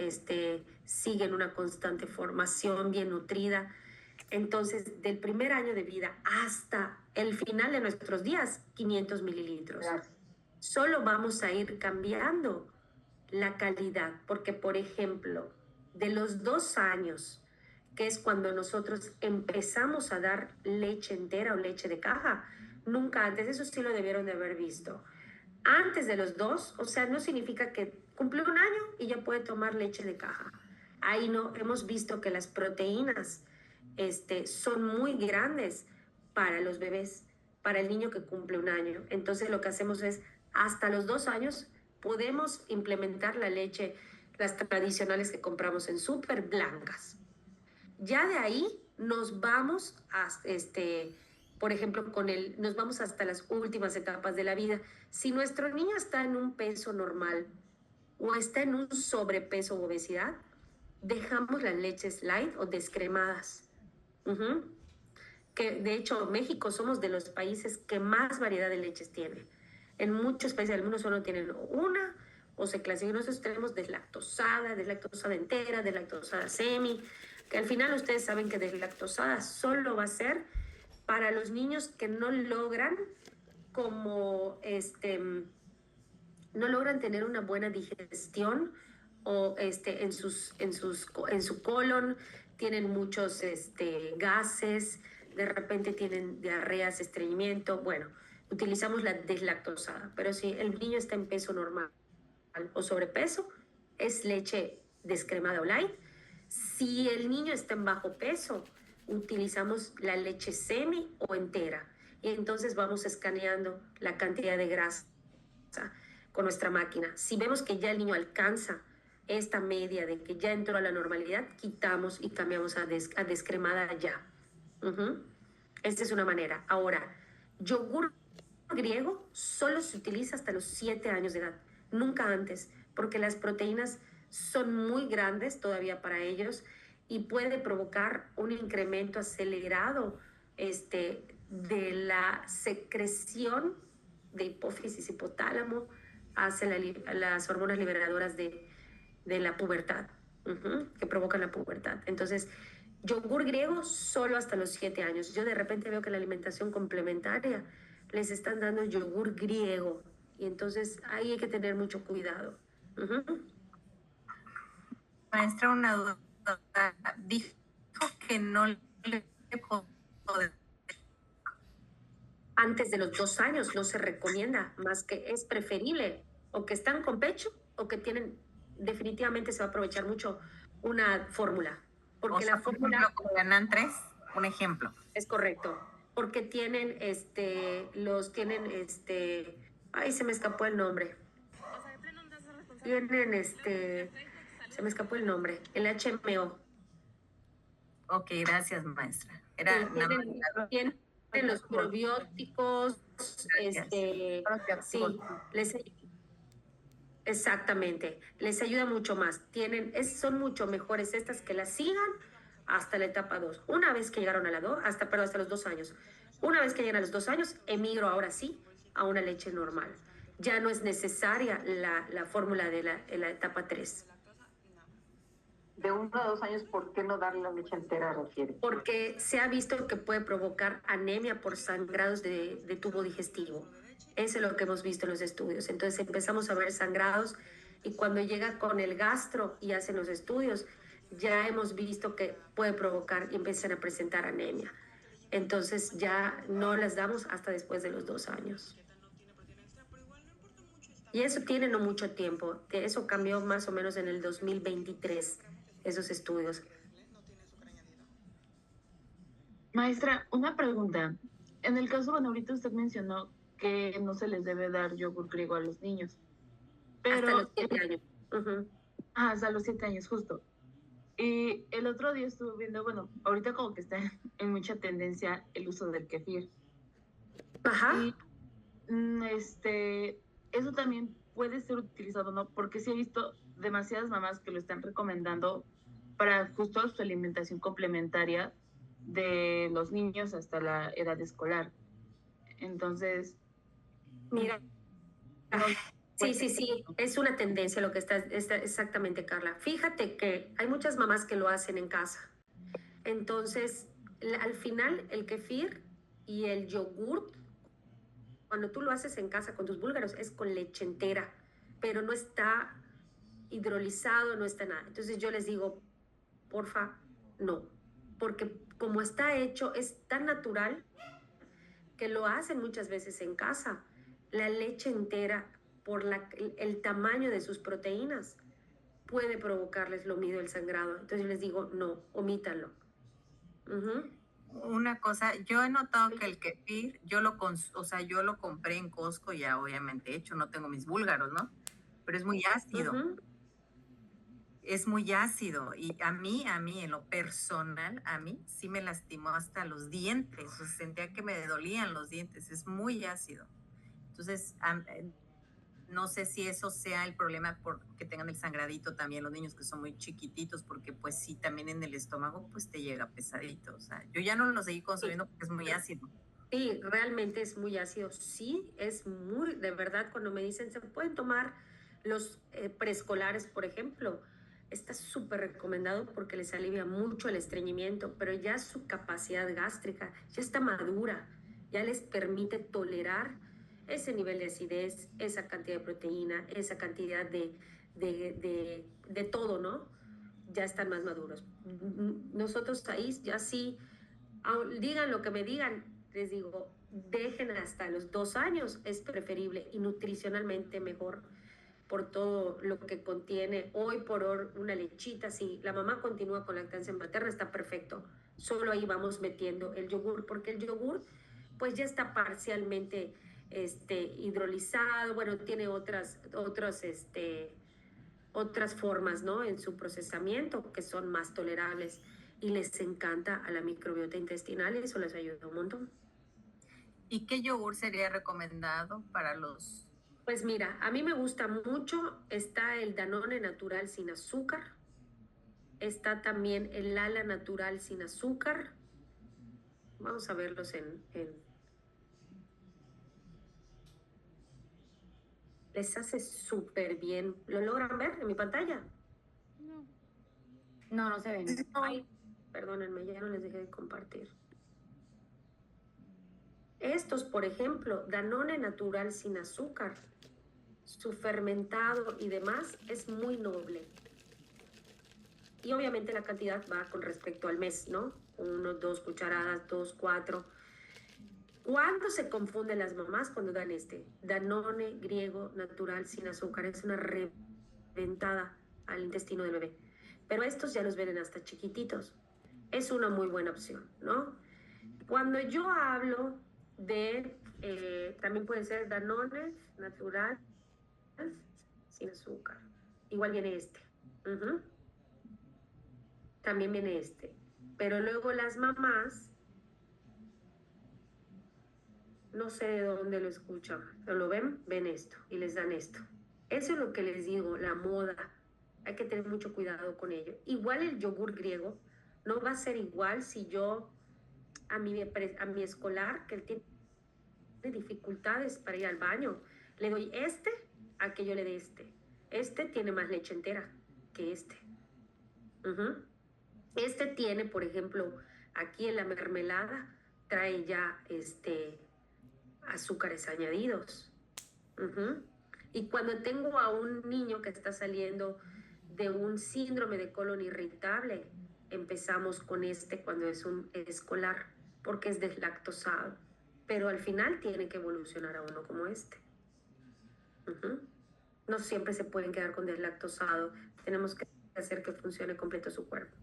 Speaker 1: sigue en una constante formación, bien nutrida. Entonces, del primer año de vida hasta el final de nuestros días, 500 mililitros. Solo vamos a ir cambiando la calidad, porque por ejemplo, de los 2 años, que es cuando nosotros empezamos a dar leche entera o leche de caja, nunca antes, eso sí lo debieron de haber visto. Antes de los 2, o sea, no significa que cumplió 1 año y ya puede tomar leche de caja. Ahí no, hemos visto que las proteínas son muy grandes para los bebés, para el niño que cumple 1 año. Entonces lo que hacemos es, hasta los 2 años, podemos implementar la leche, las tradicionales que compramos en súper, blancas. Ya de ahí nos vamos a, por ejemplo, nos vamos hasta las últimas etapas de la vida. Si nuestro niño está en un peso normal o está en un sobrepeso o obesidad, dejamos las leches light o descremadas. Que de hecho México somos de los países que más variedad de leches tiene. En muchos países, algunos solo tienen una o se clasifican. Nosotros tenemos deslactosada entera, deslactosada semi, que al final ustedes saben que deslactosada solo va a ser para los niños que no logran no logran tener una buena digestión o en su colon, tienen muchos gases, de repente tienen diarreas, estreñimiento. Bueno, utilizamos la deslactosada, pero si el niño está en peso normal o sobrepeso, es leche descremada o light. Si el niño está en bajo peso, utilizamos la leche semi o entera. Y entonces vamos escaneando la cantidad de grasa con nuestra máquina. Si vemos que ya el niño alcanza esta media de que ya entró a la normalidad, quitamos y cambiamos a descremada ya. Esta es una manera. Ahora, yogur griego solo se utiliza hasta los 7 años de edad, nunca antes, porque las proteínas son muy grandes todavía para ellos y puede provocar un incremento acelerado de la secreción de hipófisis hipotálamo hacia las hormonas liberadoras de la pubertad, que provocan la pubertad. Entonces, yogur griego solo hasta los 7 años. Yo de repente veo que la alimentación complementaria les están dando yogur griego y entonces ahí hay que tener mucho cuidado.
Speaker 4: Maestra, una duda. Dijo que no le puede.
Speaker 1: Antes de los 2 años no se recomienda, más que es preferible o que están con pecho o que tienen, definitivamente se va a aprovechar mucho una fórmula. Porque
Speaker 4: O sea,
Speaker 1: la
Speaker 4: por
Speaker 1: fórmula
Speaker 4: ejemplo, con Canan 3, un ejemplo.
Speaker 1: es correcto. Porque tienen ay, se me escapó el nombre. Tienen se me escapó el nombre, el HMO.
Speaker 4: Ok, gracias, maestra.
Speaker 1: Sí,
Speaker 4: Era nada más.
Speaker 1: tienen los probióticos,
Speaker 5: Probióticos.
Speaker 1: sí, exactamente, les ayuda mucho más. Son mucho mejores estas que las sigan hasta la etapa 2. Una vez que llegaron a la 2, hasta los 2 años. Una vez que llegan a los 2 años, emigro ahora sí a una leche normal. Ya no es necesaria la fórmula de la etapa 3.
Speaker 3: De 1 a 2 años, ¿por qué no darle la leche entera, refiere?
Speaker 1: Porque se ha visto que puede provocar anemia por sangrados de tubo digestivo. Eso es lo que hemos visto en los estudios. Entonces empezamos a ver sangrados y cuando llega con el gastro y hacen los estudios, ya hemos visto que puede provocar y empiezan a presentar anemia. Entonces ya no las damos hasta después de los 2 años. Y eso tiene no mucho tiempo. Eso cambió más o menos en el 2023, esos estudios.
Speaker 8: Maestra, una pregunta. En el caso, bueno, ahorita usted mencionó que no se les debe dar yogur griego a los niños. Pero,
Speaker 1: hasta los 7 años. Uh-huh.
Speaker 8: Hasta los 7 años, justo. Y el otro día estuve viendo, bueno, ahorita como que está en mucha tendencia el uso del kefir.
Speaker 1: Ajá.
Speaker 8: Y eso también puede ser utilizado, ¿no? Porque sí he visto demasiadas mamás que lo están recomendando para justo su alimentación complementaria de los niños hasta la edad escolar. Entonces,
Speaker 1: mira, sí, es una tendencia lo que está exactamente, Carla. Fíjate que hay muchas mamás que lo hacen en casa. Entonces, al final, el kefir y el yogurt, cuando tú lo haces en casa con tus búlgaros, es con leche entera, pero no está hidrolizado, no está nada. Entonces yo les digo, porfa, no, porque como está hecho, es tan natural que lo hacen muchas veces en casa. La leche entera, por el tamaño de sus proteínas, puede provocarles lo mismo el sangrado. Entonces yo les digo, no, omítanlo. Uh-huh.
Speaker 4: Una cosa, yo he notado que el kefir, yo lo compré en Costco, ya obviamente hecho, no tengo mis búlgaros, ¿no? Pero es muy ácido.
Speaker 1: Uh-huh.
Speaker 4: Es muy ácido y a mí, en lo personal, a mí sí me lastimó hasta los dientes, o sea, sentía que me dolían los dientes, es muy ácido. Entonces, no sé si eso sea el problema porque tengan el sangradito también los niños que son muy chiquititos, porque pues sí, también en el estómago pues te llega pesadito. O sea, yo ya no lo seguí consumiendo porque es muy ácido.
Speaker 1: Sí, realmente es muy ácido. Sí, es muy, de verdad, cuando me dicen, se pueden tomar los preescolares, por ejemplo, está súper recomendado porque les alivia mucho el estreñimiento, pero ya su capacidad gástrica ya está madura, ya les permite tolerar ese nivel de acidez, esa cantidad de proteína, esa cantidad de todo, ¿no? Ya están más maduros. Nosotros ahí ya sí, digan lo que me digan, les digo, dejen hasta los 2 años, es preferible y nutricionalmente mejor por todo lo que contiene. Hoy por hoy una lechita, si la mamá continúa con lactancia materna, está perfecto. Solo ahí vamos metiendo el yogur, porque el yogur pues ya está parcialmente hidrolizado, bueno, tiene otras formas, ¿no? En su procesamiento que son más tolerables y les encanta a la microbiota intestinal y eso les ayuda un montón.
Speaker 4: ¿Y qué yogur sería recomendado para los...?
Speaker 1: Pues mira, a mí me gusta mucho, está el Danone natural sin azúcar, está también el Lala natural sin azúcar. Vamos a verlos Les hace súper bien. ¿Lo logran ver en mi pantalla?
Speaker 5: No se ven.
Speaker 1: Ay, perdónenme, ya no les dejé de compartir. Estos, por ejemplo, Danone natural sin azúcar, su fermentado y demás es muy noble. Y obviamente la cantidad va con respecto al mes, ¿no? 1, 2 cucharadas, 2, 4. ¿Cuándo se confunden las mamás cuando dan Danone griego natural sin azúcar? Es una reventada al intestino del bebé. Pero estos ya los venden hasta chiquititos. Es una muy buena opción, ¿no? Cuando yo hablo de, también puede ser Danone natural sin azúcar. Igual viene Uh-huh. También viene Pero luego las mamás, no sé de dónde lo escuchan, pero lo ven esto y les dan esto. Eso es lo que les digo, la moda. Hay que tener mucho cuidado con ello. Igual el yogur griego no va a ser igual si yo a mi escolar, que él tiene dificultades para ir al baño, le doy a que yo le dé tiene más leche entera que Uh-huh. Tiene, por ejemplo, aquí en la mermelada, trae ya azúcares añadidos. Uh-huh. Y cuando tengo a un niño que está saliendo de un síndrome de colon irritable, empezamos con cuando es un escolar, porque es deslactosado. Pero al final tiene que evolucionar a uno como Uh-huh. No siempre se pueden quedar con deslactosado. Tenemos que hacer que funcione completo su cuerpo.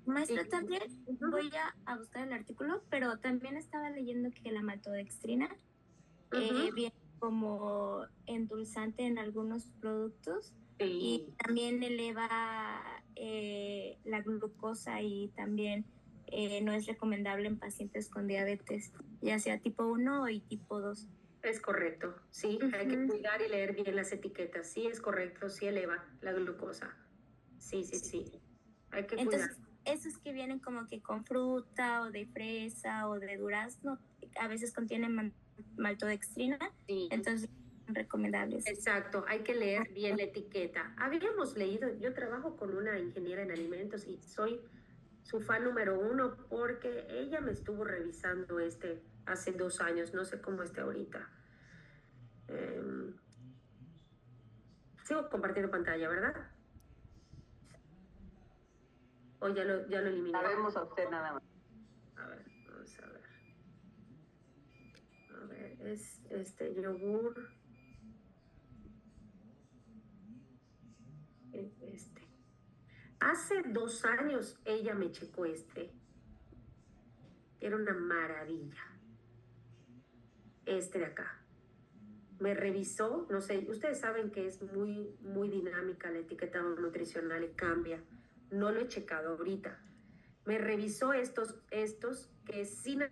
Speaker 7: Maestra, también voy a buscar el artículo, pero también estaba leyendo que la maltodextrina viene como endulzante en algunos productos y también eleva la glucosa y también no es recomendable en pacientes con diabetes, ya sea tipo 1 y tipo 2.
Speaker 1: Es correcto, sí, hay que cuidar y leer bien las etiquetas. Sí, es correcto, sí eleva la glucosa. Sí. Hay que cuidar.
Speaker 7: Entonces, esos que vienen como que con fruta o de fresa o de durazno, a veces contienen maltodextrina, entonces son recomendables.
Speaker 1: Exacto, hay que leer bien la etiqueta. Habíamos leído, yo trabajo con una ingeniera en alimentos y soy su fan número 1 porque ella me estuvo revisando hace 2 años, no sé cómo ahorita. Sigo compartiendo pantalla, ¿verdad? ¿O ya lo eliminé?
Speaker 3: La vemos a usted nada más.
Speaker 1: A ver, vamos a ver. A ver, es yogur. Hace 2 años ella me checó Era una maravilla. De acá. Me revisó, no sé, ustedes saben que es muy, muy dinámica la etiqueta nutricional y cambia. No lo he checado ahorita. Me revisó estos que es sin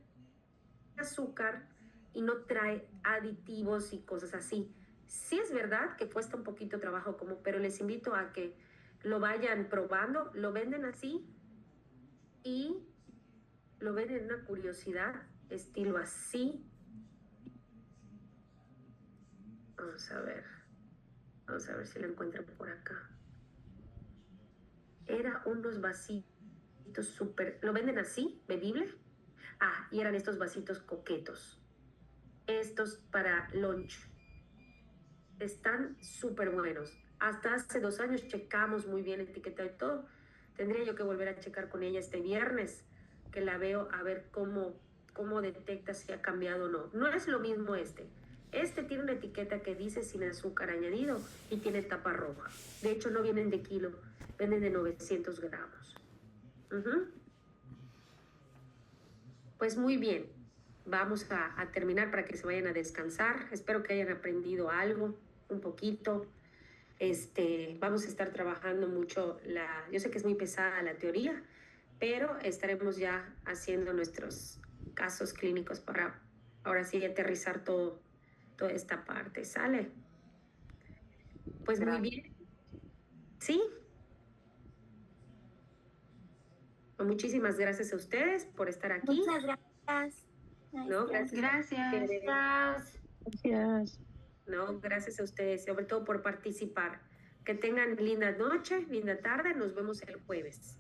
Speaker 1: azúcar y no trae aditivos y cosas así. Sí es verdad que cuesta un poquito trabajo, pero les invito a que lo vayan probando. Lo venden así y lo venden en una curiosidad, estilo así. Vamos a ver si lo encuentro por acá. Era unos vasitos súper, lo venden así, bebible. Y eran estos vasitos coquetos. Estos para lunch. Están súper buenos. Hasta hace 2 años checamos muy bien etiqueta y todo. Tendría yo que volver a checar con ella este viernes, que la veo a ver cómo detecta si ha cambiado o no. No es lo mismo tiene una etiqueta que dice sin azúcar añadido y tiene tapa roja. De hecho, no vienen de kilo, venden de 900 gramos. Uh-huh. Pues muy bien, vamos a terminar para que se vayan a descansar. Espero que hayan aprendido algo, un poquito. Vamos a estar trabajando mucho yo sé que es muy pesada la teoría, pero estaremos ya haciendo nuestros casos clínicos para ahora sí aterrizar toda esta parte. ¿Sale? Pues muy bien. ¿Sí? Muchísimas gracias a ustedes por estar aquí.
Speaker 7: Muchas gracias.
Speaker 1: No, gracias.
Speaker 8: Gracias.
Speaker 1: No, gracias a ustedes, sobre todo por participar. Que tengan linda noche, linda tarde. Nos vemos el jueves.